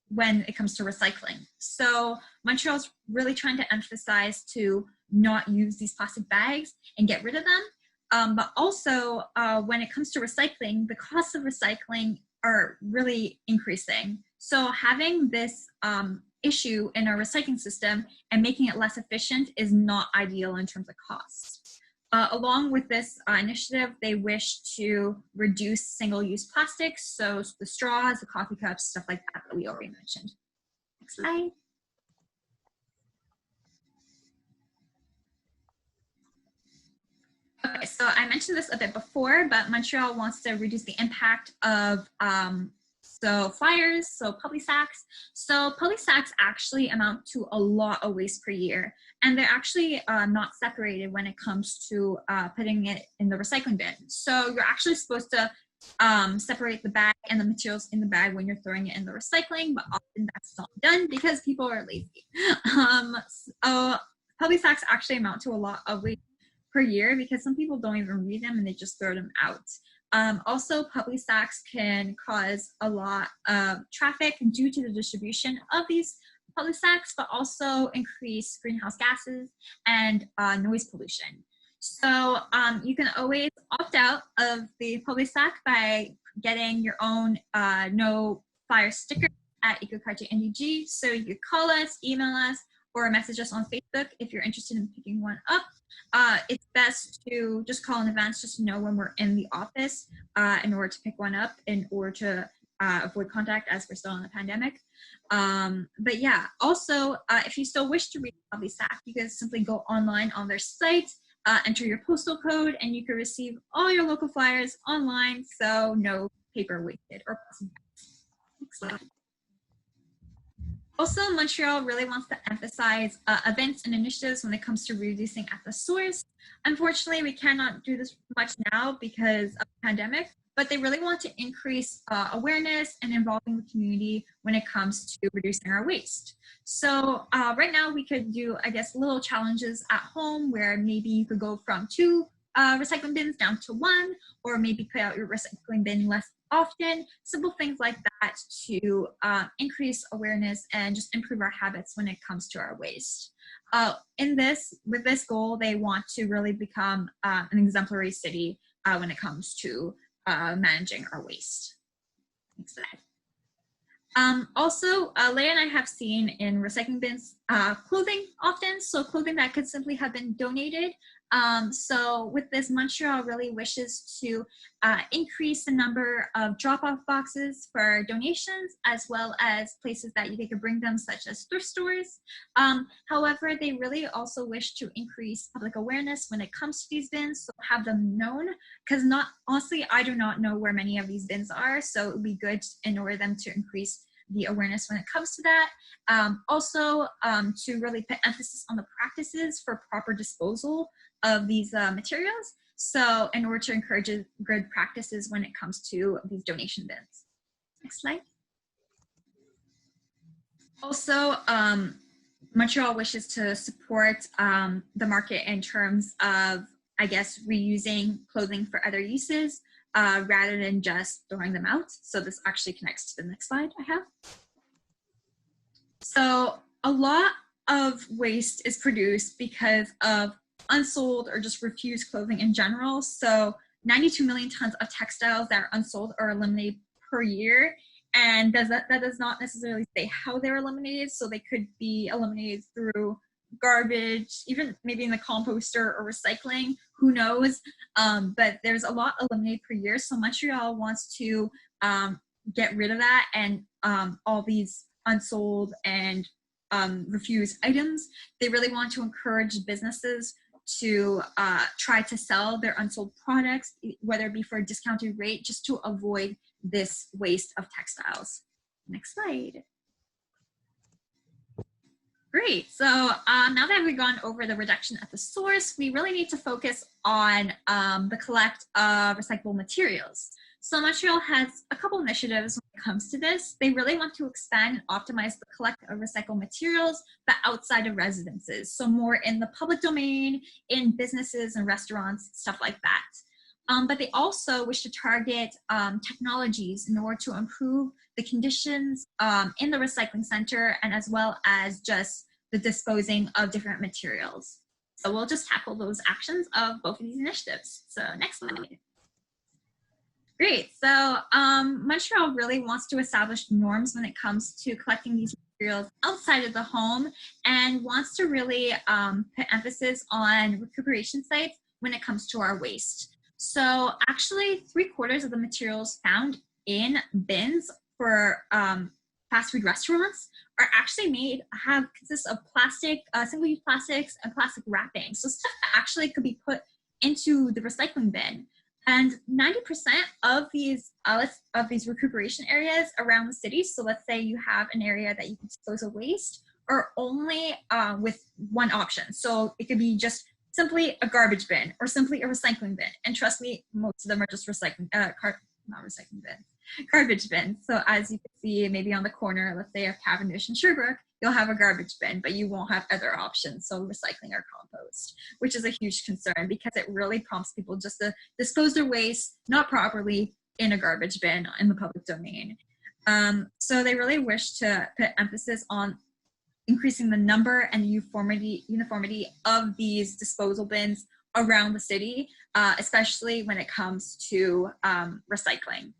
when it comes to recycling. So Montreal's really trying to emphasize to not use these plastic bags and get rid of them. But also when it comes to recycling, the costs of recycling are really increasing. So having this issue in our recycling system and making it less efficient is not ideal in terms of costs. Along with this initiative, they wish to reduce single-use plastics, so the straws, the coffee cups, stuff like that that we already mentioned. Next slide. Okay, so I mentioned this a bit before, but Montreal wants to reduce the impact of flyers, so public sacks. So public sacks actually amount to a lot of waste per year, and they're actually not separated when it comes to putting it in the recycling bin. So you're actually supposed to separate the bag and the materials in the bag when you're throwing it in the recycling, but often that's not done because people are lazy. So public sacks actually amount to a lot of waste per year because some people don't even read them and they just throw them out. Also, public sacks can cause a lot of traffic due to the distribution of these public sacks, but also increase greenhouse gases and noise pollution. So you can always opt out of the public sack by getting your own no flyer sticker at EcoCartier NDG. So you could call us, email us, or message us on Facebook if you're interested in picking one up. It's best to just call in advance just to know when we're in the office in order to pick one up, in order to avoid contact as we're still in the pandemic. But yeah, also, if you still wish to read the public sack, you can simply go online on their site, enter your postal code, and you can receive all your local flyers online, so no paper wasted or plastic bags. Next slide. Also, Montreal really wants to emphasize events and initiatives when it comes to reducing at the source. Unfortunately, we cannot do this much now because of the pandemic, but they really want to increase awareness and involving the community when it comes to reducing our waste. So right now we could do, I guess, little challenges at home where maybe you could go from 2 recycling bins down to 1, or maybe put out your recycling bin less often, simple things like that to increase awareness and just improve our habits when it comes to our waste. With this goal, they want to really become an exemplary city when it comes to managing our waste. Next slide. Also, Leah and I have seen in recycling bins clothing often, so clothing that could simply have been donated. So with this, Montreal really wishes to increase the number of drop-off boxes for donations, as well as places that they could bring them, such as thrift stores. However, they really also wish to increase public awareness when it comes to these bins, so have them known, because honestly, I do not know where many of these bins are, so it would be good in order them to increase the awareness when it comes to that. Also, to really put emphasis on the practices for proper disposal of these materials. So in order to encourage good practices when it comes to these donation bins. Next slide. Also, Montreal wishes to support the market in terms of, I guess, reusing clothing for other uses rather than just throwing them out. So this actually connects to the next slide I have. So a lot of waste is produced because of unsold or just refused clothing in general. So 92 million tons of textiles that are unsold or eliminated per year. And that does not necessarily say how they're eliminated. So they could be eliminated through garbage, even maybe in the composter or recycling, who knows. But there's a lot eliminated per year. So Montreal wants to get rid of that, and all these unsold and refused items. They really want to encourage businesses to try to sell their unsold products, whether it be for a discounted rate, just to avoid this waste of textiles. Next slide. Great. So now that we've gone over the reduction at the source, we really need to focus on the collect of recyclable materials. So Montreal has a couple initiatives when it comes to this. They really want to expand and optimize the collect of recycled materials, but outside of residences. So more in the public domain, in businesses and restaurants, stuff like that. But they also wish to target technologies in order to improve the conditions in the recycling center, and as well as just the disposing of different materials. So we'll just tackle those actions of both of these initiatives. So next slide. Great. So Montreal really wants to establish norms when it comes to collecting these materials outside of the home, and wants to really put emphasis on recuperation sites when it comes to our waste. So actually 3/4 of the materials found in bins for fast food restaurants are actually consist of plastic, single-use plastics and plastic wrapping. So stuff that actually could be put into the recycling bin. And 90% of these recuperation areas around the city, so let's say you have an area that you can dispose of waste, are only with one option. So it could be just simply a garbage bin or simply a recycling bin. And trust me, most of them are just garbage bins. So as you can see, maybe on the corner, let's say of Cavendish and Sherbrooke, you'll have a garbage bin, but you won't have other options, so recycling or compost, which is a huge concern because it really prompts people just to dispose their waste not properly in a garbage bin in the public domain. So they really wish to put emphasis on increasing the number and uniformity of these disposal bins around the city, especially when it comes to recycling.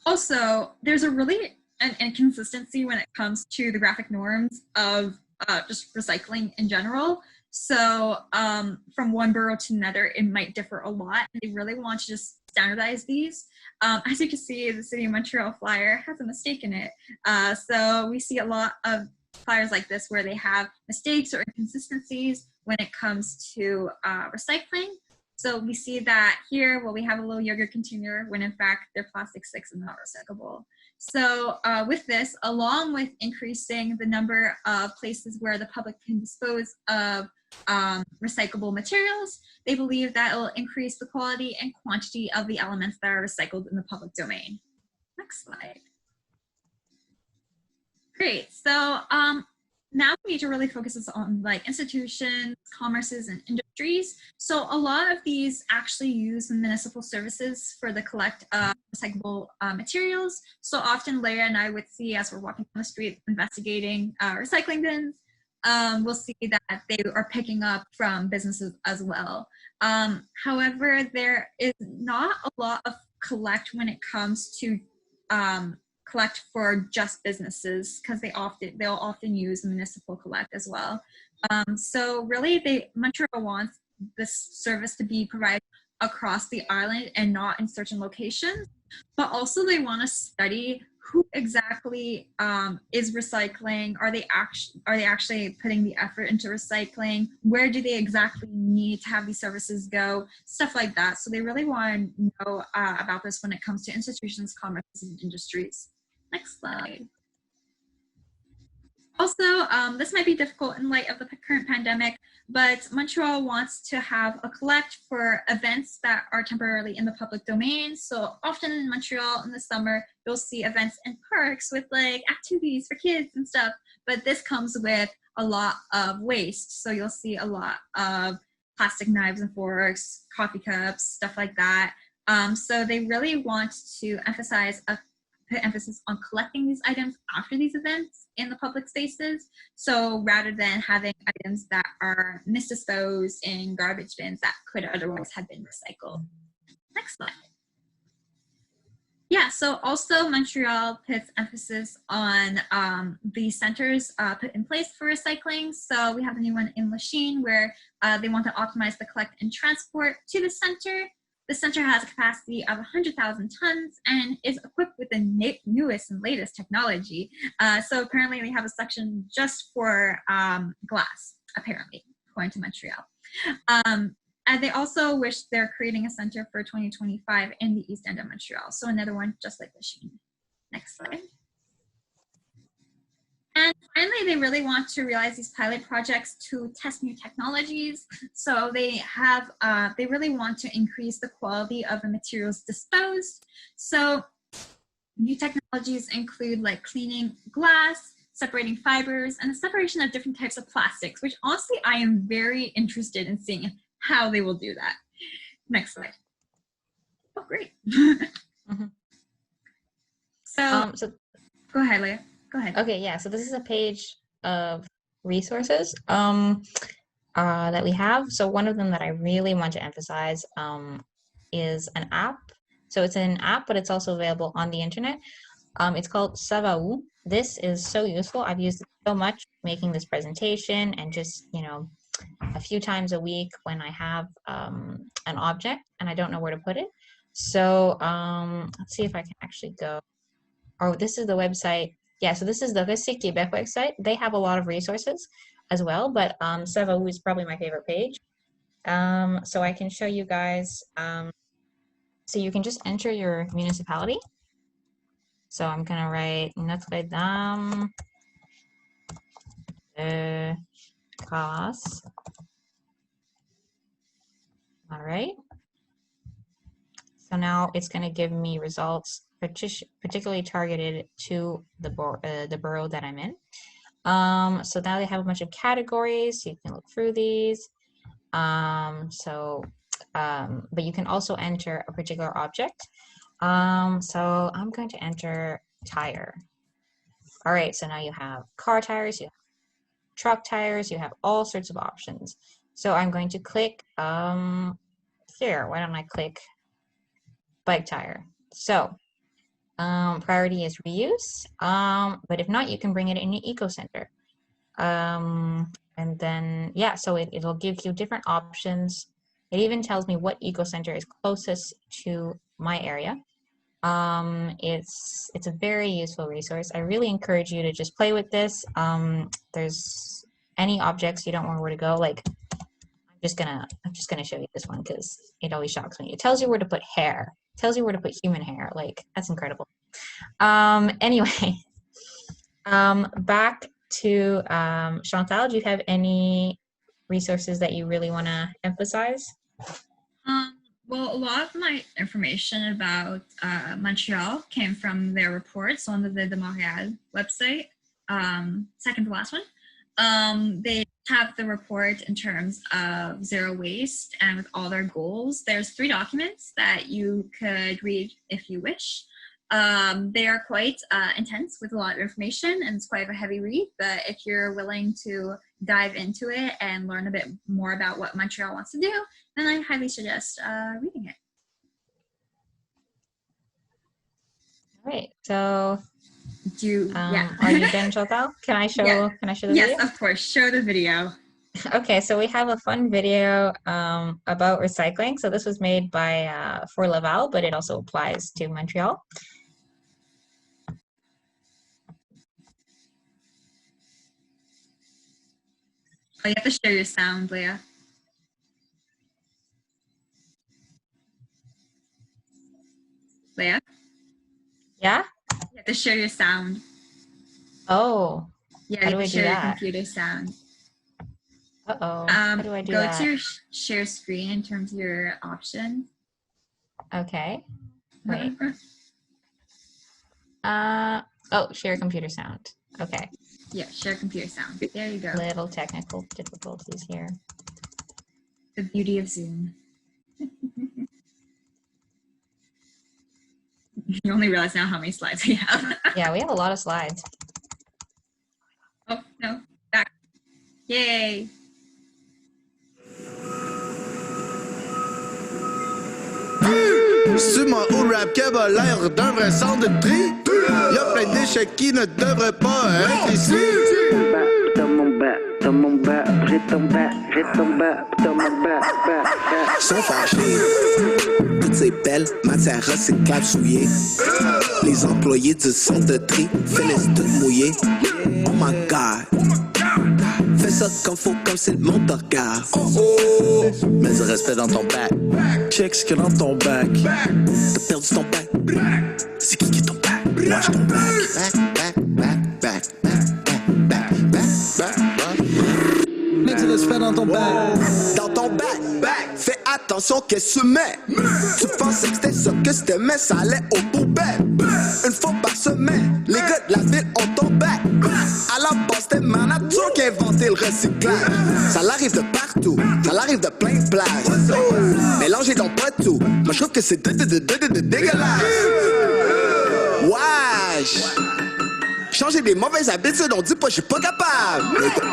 Also, there's a really an inconsistency when it comes to the graphic norms of just recycling in general. So from one borough to another, it might differ a lot. They really want to just standardize these. As you can see, the City of Montreal flyer has a mistake in it. So we see a lot of flyers like this where they have mistakes or inconsistencies when it comes to recycling. So we see that here, well, we have a little yogurt container when in fact they're plastic sticks and not recyclable. So with this, along with increasing the number of places where the public can dispose of recyclable materials, they believe that it will increase the quality and quantity of the elements that are recycled in the public domain. Next slide. Great. So now we need to really focus on like institutions, commerces, and industries. So a lot of these actually use municipal services for the collect of recyclable materials. So often Léa and I would see, as we're walking down the street investigating recycling bins, we'll see that they are picking up from businesses as well. However, there is not a lot of collect when it comes to collect for just businesses, because they'll often use municipal collect as well. So really, Montreal wants this service to be provided across the island and not in certain locations, but also they want to study who exactly is recycling. Are they actually putting the effort into recycling? Where do they exactly need to have these services go? Stuff like that. So they really want to know about this when it comes to institutions, commerces, and industries. Next slide. Also, this might be difficult in light of the current pandemic, but Montreal wants to have a collect for events that are temporarily in the public domain. So often in Montreal in the summer, you'll see events in parks with like activities for kids and stuff, but this comes with a lot of waste. So you'll see a lot of plastic knives and forks, coffee cups, stuff like that. So they really want to put emphasis on collecting these items after these events in the public spaces. So rather than having items that are misdisposed in garbage bins that could otherwise have been recycled. Next slide. Yeah, so also Montreal puts emphasis on the centers put in place for recycling. So we have the new one in Lachine where they want to optimize the collect and transport to the center. The center has a capacity of 100,000 tons and is equipped with the newest and latest technology. So apparently they have a section just for glass, apparently, according to Montreal. And they also wish they're creating a center for 2025 in the East End of Montreal. So another one just like Lachine. Next slide. And finally, they really want to realize these pilot projects to test new technologies. So they have, they really want to increase the quality of the materials disposed. So new technologies include like cleaning glass, separating fibers, and the separation of different types of plastics, which honestly, I am very interested in seeing how they will do that. Next slide. Oh, great. Mm-hmm. So go ahead, Leah. Go ahead. Okay, yeah. So this is a page of resources that we have. So one of them that I really want to emphasize is an app. So it's an app, but it's also available on the internet. It's called Ça va où. This is so useful. I've used it so much making this presentation and just, you know, a few times a week when I have an object and I don't know where to put it. So let's see if I can actually go. Oh, this is the website. Yeah, so this is the Recyclage Québec website. They have a lot of resources as well, but Ça va où is probably my favorite page. So I can show you guys. So you can just enter your municipality. So I'm gonna write Notre Dame de Grâce. All right. So now it's going to give me results particularly targeted to the borough that I'm in. So now they have a bunch of categories. So you can look through these. But you can also enter a particular object. So I'm going to enter tire. All right. So now you have car tires, you have truck tires, you have all sorts of options. So I'm going to click here. Why don't I click bike tire? So priority is reuse, but if not, you can bring it in your eco center. And then, yeah, so it'll give you different options. It even tells me what eco center is closest to my area. It's a very useful resource. I really encourage you to just play with this. There's any objects you don't know where to go, like I'm just gonna show you this one because it always shocks me. It tells you where to put hair. It tells you where to put human hair. Like, that's incredible. Anyway, back to Chantal. Do you have any resources that you really want to emphasize? Well, a lot of my information about Montreal came from their reports on the Montréal website, second to last one. They have the report in terms of zero waste and with all their goals. There's 3 documents that you could read if you wish. They are quite intense with a lot of information and it's quite a heavy read, but if you're willing to dive into it and learn a bit more about what Montreal wants to do, then I highly suggest reading it. All right, so yeah. Are you done, Chantal? Can I show the video? Yes, of course, show the video. Okay, so we have a fun video about recycling. So this was made by for Laval, but it also applies to Montreal. Oh, you have to share your sound, Leah. Leah? Yeah? You have to share your sound. Oh. Yeah, you have to share your computer sound. Uh-oh. How do I do that? Go to your share screen in terms of your options. Okay. Wait. Oh, share computer sound. Okay. Yeah, share computer sound. There you go. Little technical difficulties here. The beauty of Zoom. You only realize now how many slides we have. Yeah, we have a lot of slides. Oh, no. Back. Yay. Sûrement au rap cap a l'air d'un vrai centre de tri. Y'a plein de déchets qui ne devraient pas être ici. Dans mon bas, j'ai ton bas, dans mon bas. Sont fâchés. Toutes ces belles matières recyclables souillées. Les employés du centre de tri finissent toutes mouillées. Oh my god. Fais ça comme faut, comme si le monde te regarde. Mets du respect dans ton bac. Check ce qu'il y a dans ton bac. T'as perdu ton bac. C'est qui est ton bac? Lâche ton bac. Mets du respect dans ton bac. Dans ton bac. Fais attention qu'est-ce que tu mets. Tu pensais que c'était ça que c'était, mais ça allait au poubelle. Une fois par semaine, les gars de la ville ont ton bac. À la base, c'était ma nature qui a inventé le recyclage. Ça l'arrive de partout, ça l'arrive de plein de places. Mélangez donc pas tout. Moi, je trouve que c'est dégueulasse. Wesh! Changer des mauvaises habitudes, on dit pas, je suis pas capable.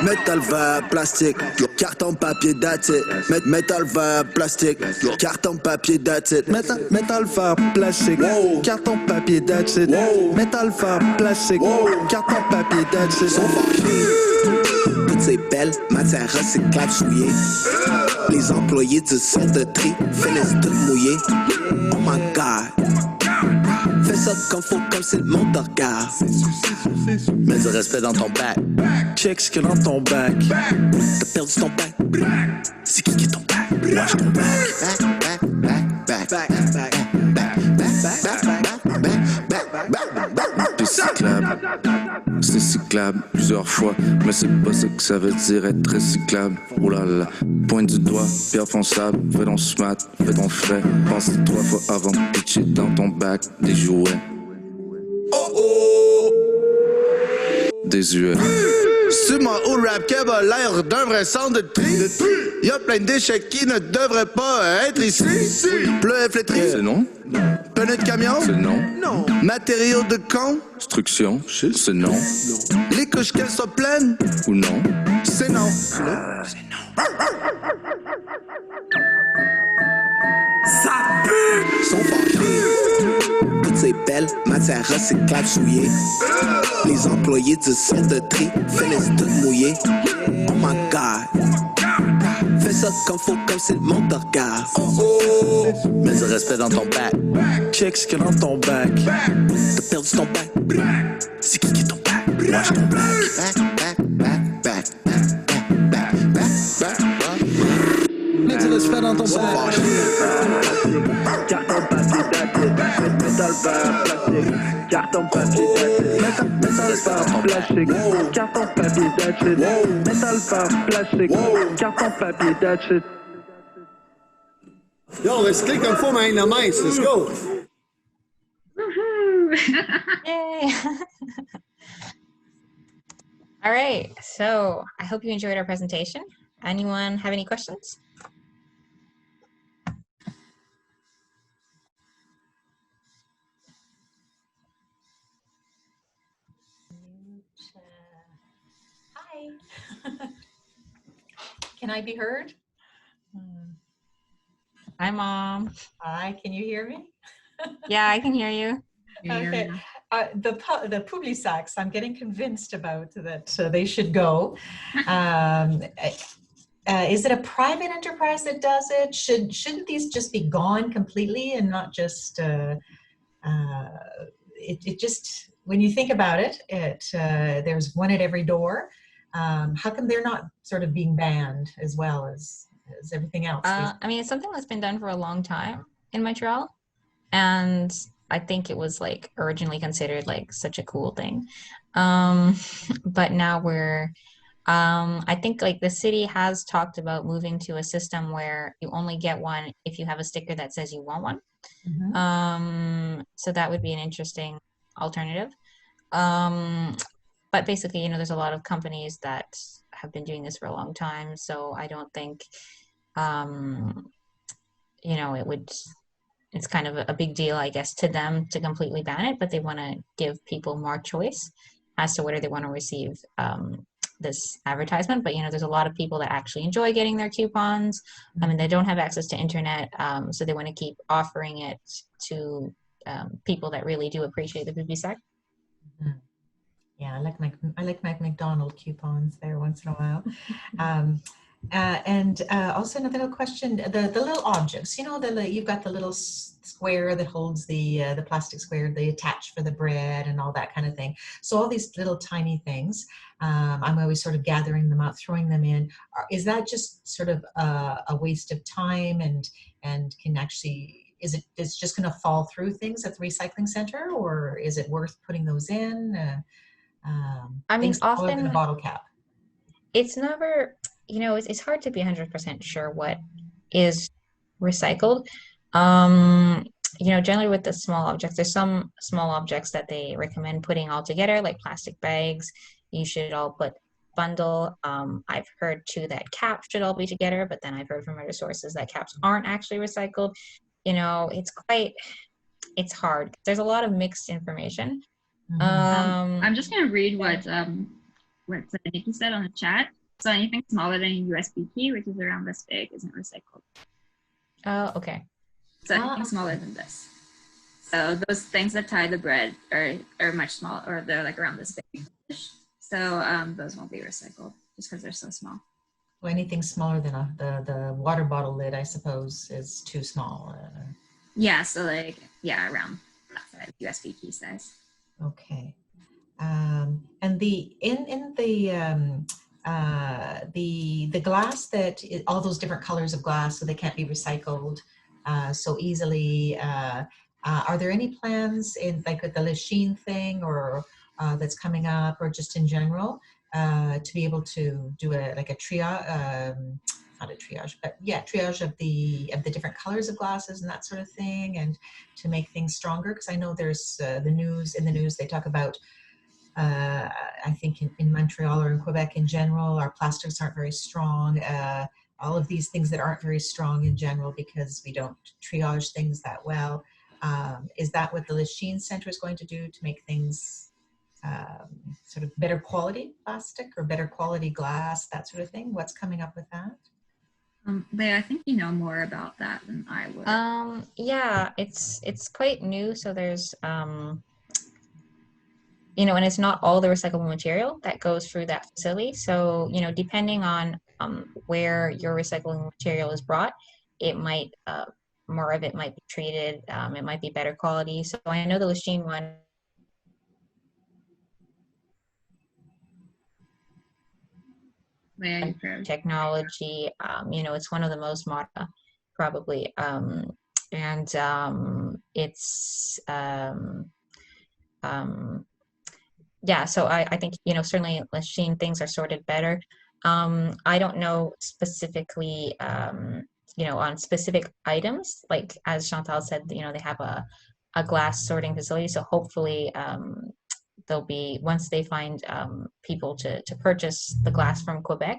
Métal, verre, plastique, carton, papier, that's it. Métal, verre, plastique, carton, papier, that's it. Métal, verre, plastique, carton, papier, that's it. Métal, verre, plastique, carton, papier, that's it. Sont fâchés. Toutes ces belles matières recyclables souillées. Les employés du centre de tri finissent toutes mouillées. Oh my god. Fais ça comme faut, comme si le monde te regarde. Mets du respect dans ton bac. Check ce qu'il y a dans ton bac. T'as perdu ton bac. C'est qui est ton bac? Lâche ton bac. Recyclable, c'est cyclable plusieurs fois, mais c'est pas ça que ça veut dire être recyclable. Oh là là, pointe du doigt, pierre fonçable, fais ton smart, fais ton frais. Pense 3 fois avant de pitcher dans ton bac des jouets. Oh oh! Désuet. Sûrement au rap cap a l'air d'un vrai centre de tri. Y'a plein de déchets qui ne devraient pas être ici. Pleu et flétri. C'est non. Pneus de camion. C'est non. Matériaux de con. Construction. C'est non. Les couches qu'elles soient pleines. Ou non. C'est non. Ça pue! Sont fâchés. Toutes ces belles matières recyclables souillées. Les employés du centre de tri finissent toutes mouillées. Oh my god. Fais ça comme faut, comme si le monde te regarde. Mets du respect dans ton bac. Check ce qu'il y a dans ton bac. T'as perdu ton bac. C'est qui est ton bac? Lâche ton bac. Mets du respect dans ton bac. Carton, papier, métal, verre, plastique. Carton, papier, métal, verre, plastique. Carton, papier, métal, verre, plastique. Carton, papier, that's it. Yo, on recycle comme faut, man, la mince. Let's go. Yay! All right, so I hope you enjoyed our presentation. Anyone have any questions? Hi. Can I be heard? Hi, Mom. Hi, can you hear me? Yeah, I can hear you. Okay. The Publisacs, I'm getting convinced about that they should go. Is it a private enterprise that does it? Shouldn't these just be gone completely and not just, it just, when you think about it, there's one at every door. How come they're not sort of being banned as well as everything else? I mean, it's something that's been done for a long time in Montreal. And I think it was like originally considered like such a cool thing. But now we're, I think like the city has talked about moving to a system where you only get one if you have a sticker that says you want one. Mm-hmm. So that would be an interesting alternative. But basically, you know, there's a lot of companies that have been doing this for a long time. So I don't think, you know, it's kind of a big deal, I guess, to them to completely ban it, but they want to give people more choice as to whether they want to receive this advertisement, but there's a lot of people that actually enjoy getting their coupons. I mean, they don't have access to internet, so they want to keep offering it to people that really do appreciate the public sector. Yeah, I like my McDonald's coupons there once in a while. Also another little question, the little objects, you've got the little square that holds the plastic square, they attach for the bread and all that kind of thing. So all these little tiny things, I'm always sort of gathering them up, throwing them in. Is that just sort of a waste of time and can actually, it's just going to fall through things at the recycling center, or is it worth putting those in? I mean, often a bottle cap. It's never, it's hard to be 100% sure what is recycled. Generally with the small objects, there's some small objects that they recommend putting all together, like plastic bags. You should all put bundle. I've heard too that caps should all be together, but then I've heard from other sources that caps aren't actually recycled. It's hard. There's a lot of mixed information. I'm just gonna read what Nikki said on the chat. So anything smaller than a USB key, which is around this big, isn't recycled. Oh, okay. So anything smaller than this. So those things that tie the bread are much smaller, or they're like around this big. So those won't be recycled just because they're so small. Well, anything smaller than the water bottle lid, I suppose, is too small. Yeah. So around that size, USB key size. Okay. And the glass all those different colors of glass, so they can't be recycled so easily. Are there any plans in like with the Lachine thing or that's coming up, or just in general, to be able to do a triage, not a triage, but yeah, triage of the different colors of glasses and that sort of thing, and to make things stronger? Because I know there's in the news they talk about, I think in Montreal or in Quebec in general, our plastics aren't very strong. All of these things that aren't very strong in general because we don't triage things that well. Is that what the Lachine Center is going to do to make things sort of better quality plastic or better quality glass, that sort of thing? What's coming up with that? Léa, I think you know more about that than I would. Yeah, it's quite new. So there's, and it's not all the recyclable material that goes through that facility. So, depending on where your recycling material is brought, it might, more of it might be treated, it might be better quality. So I know the Lachine one, technology, it's one of the most modern, probably, it's yeah, so I think certainly Lachine things are sorted better. I don't know specifically on specific items, like as Chantal said, they have a glass sorting facility, so hopefully they'll be, once they find people to purchase the glass from Quebec,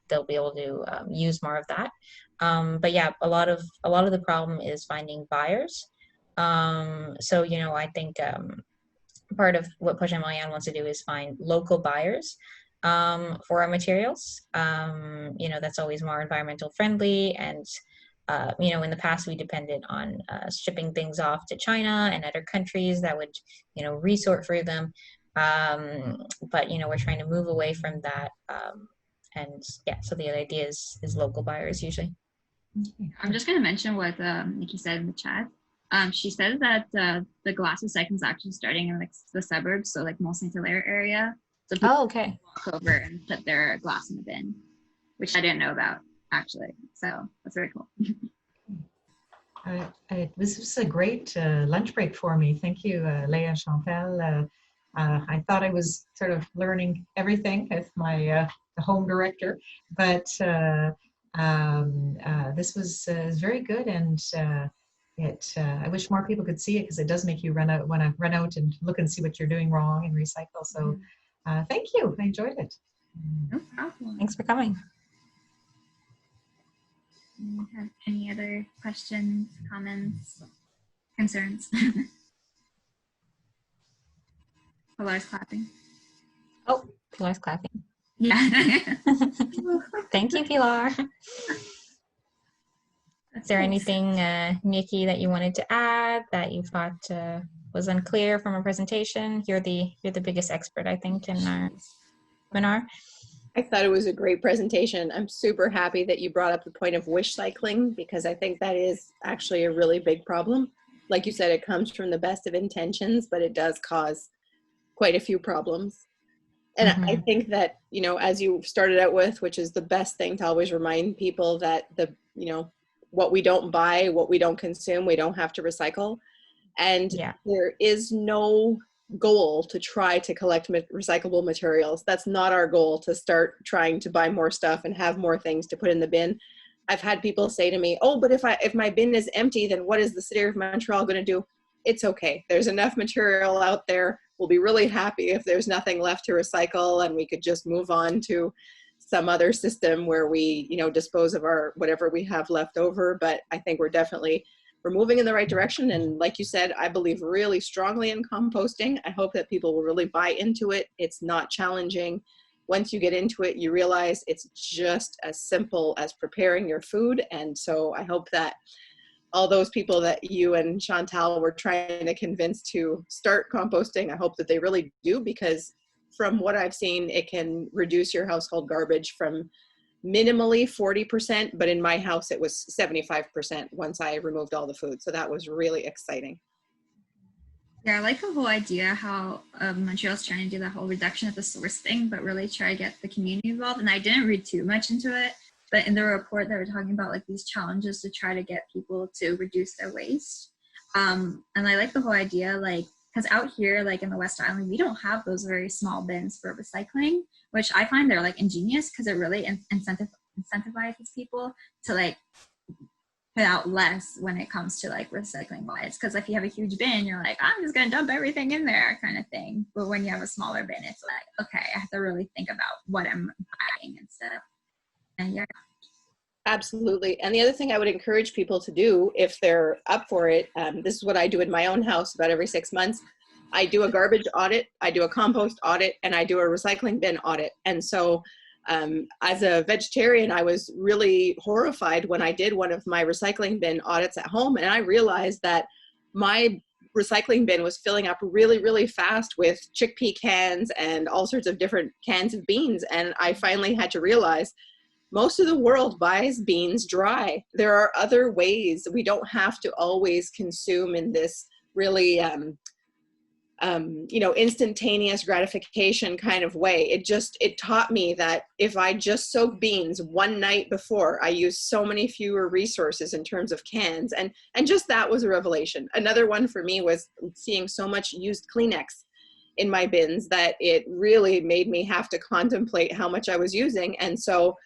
they'll be able to use more of that. But yeah, a lot of the problem is finding buyers. So I think part of what Push MLN wants to do is find local buyers for our materials. That's always more environmental friendly, and in the past we depended on shipping things off to China and other countries that would resort through them, but we're trying to move away from that, and yeah, so the idea is local buyers usually. I'm just going to mention what Nikki said in the chat. She said that the glass recycling is actually starting in the suburbs, so like Mont Saint-Hilaire area. So people okay. walk over and put their glass in the bin, which I didn't know about actually. So that's very cool. This was a great lunch break for me. Thank you, Léa and Chantal. I thought I was sort of learning everything as my the home director, but this was very good, and I wish more people could see it, because it does make you want to run out and look and see what you're doing wrong and recycle. So thank you. I enjoyed it. No problem. Thanks for coming. Do you have any other questions, comments, concerns? Laura's clapping. Oh, Pilar's clapping. Yeah. Thank you, Pilar. Is there anything, Nikki, that you wanted to add that you thought was unclear from our presentation? You're the biggest expert, I think, in our webinar. I thought it was a great presentation. I'm super happy that you brought up the point of wish cycling, because I think that is actually a really big problem. Like you said, it comes from the best of intentions, but it does cause quite a few problems. And I think that, you know, as you started out with, which is the best thing to always remind people, that what we don't buy, what we don't consume, we don't have to recycle. And there is no goal to try to collect recyclable materials. That's not our goal, to start trying to buy more stuff and have more things to put in the bin. I've had people say to me, oh, but if my bin is empty, then what is the city of Montreal going to do? It's okay. There's enough material out there. We'll be really happy if there's nothing left to recycle and we could just move on to some other system where we, you know, dispose of our whatever we have left over. But I think we're moving in the right direction. And like you said, I believe really strongly in composting. I hope that people will really buy into it. It's not challenging. Once you get into it, you realize it's just as simple as preparing your food. And so I hope that all those people that you and Chantal were trying to convince to start composting, I hope that they really do, because from what I've seen, it can reduce your household garbage from minimally 40%, but in my house it was 75% once I removed all the food. So that was really exciting. Yeah, I like the whole idea how Montreal's trying to do that whole reduction at the source thing, but really try to get the community involved. And I didn't read too much into it, but in the report they were talking about like these challenges to try to get people to reduce their waste. And I like the whole idea, like, because out here, like in the West Island, we don't have those very small bins for recycling, which I find they're like ingenious, because it really incentivizes people to like put out less when it comes to like recycling wise. Because if you have a huge bin, you're like, I'm just gonna dump everything in there kind of thing. But when you have a smaller bin, it's like, okay, I have to really think about what I'm buying and stuff. And yeah. Absolutely. And the other thing I would encourage people to do, if they're up for it, this is what I do in my own house about every 6 months. I do a garbage audit, I do a compost audit, and I do a recycling bin audit. And so as a vegetarian, I was really horrified when I did one of my recycling bin audits at home, and I realized that my recycling bin was filling up really, really fast with chickpea cans and all sorts of different cans of beans. And I finally had to realize most of the world buys beans dry. There are other ways. We don't have to always consume in this really, instantaneous gratification kind of way. It taught me that if I just soak beans one night before, I use so many fewer resources in terms of cans. And just that was a revelation. Another one for me was seeing so much used Kleenex in my bins that it really made me have to contemplate how much I was using. And so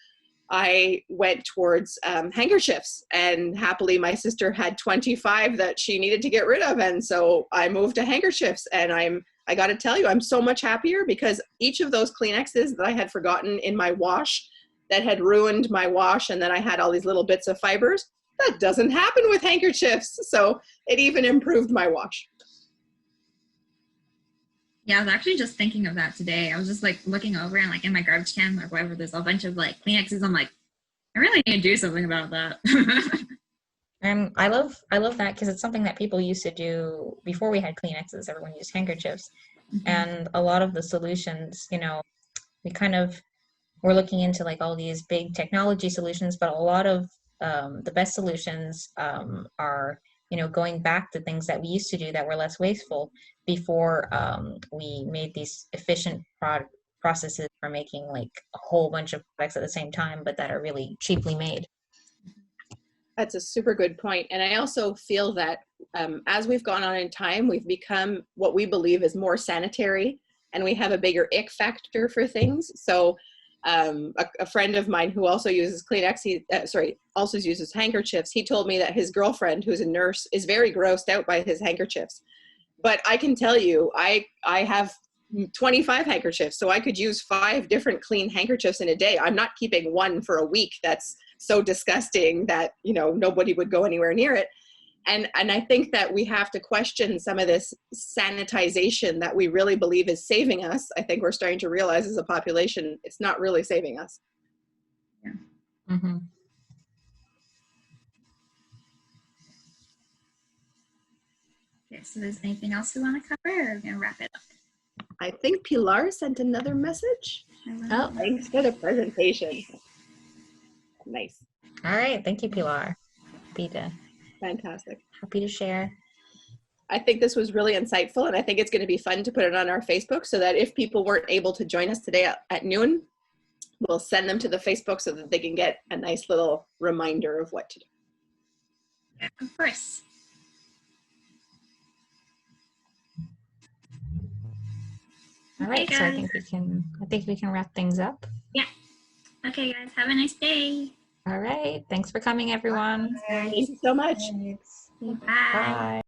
I went towards handkerchiefs, and happily my sister had 25 that she needed to get rid of. And so I moved to handkerchiefs, and I got to tell you, I'm so much happier, because each of those Kleenexes that I had forgotten in my wash that had ruined my wash, and then I had all these little bits of fibers, that doesn't happen with handkerchiefs. So it even improved my wash. Yeah, I was actually just thinking of that today. I was just like looking over, and like in my garbage can or whatever, there's a bunch of like Kleenexes. I'm like, I really need to do something about that. And I love that, because it's something that people used to do before we had Kleenexes. Everyone used handkerchiefs. And a lot of the solutions, we're looking into like all these big technology solutions, but a lot of the best solutions are going back to things that we used to do that were less wasteful before we made these efficient processes for making like a whole bunch of products at the same time, but that are really cheaply made. That's a super good point. And I also feel that as we've gone on in time, we've become what we believe is more sanitary, and we have a bigger ick factor for things. So a friend of mine who also uses Kleenex, also uses handkerchiefs, he told me that his girlfriend, who's a nurse, is very grossed out by his handkerchiefs. But I can tell you, I have 25 handkerchiefs, so I could use 5 different clean handkerchiefs in a day. I'm not keeping one for a week. That's so disgusting that, nobody would go anywhere near it. And I think that we have to question some of this sanitization that we really believe is saving us. I think we're starting to realize as a population, it's not really saving us. Yeah. Mm-hmm. Okay, so there's anything else we want to cover, or we're going to wrap it up? I think Pilar sent another message. Oh, Thanks for the presentation. Nice. all right. Thank you, Pilar. Fantastic. Happy to share. I think this was really insightful, and I think it's going to be fun to put it on our Facebook so that if people weren't able to join us today at noon, we'll send them to the Facebook so that they can get a nice little reminder of what to do. Yeah, of course. All right. Okay, So I guys. think we can wrap things up. Yeah. Okay, guys. Have a nice day. All right. Thanks for coming, everyone. Thank you so much. Bye. Bye.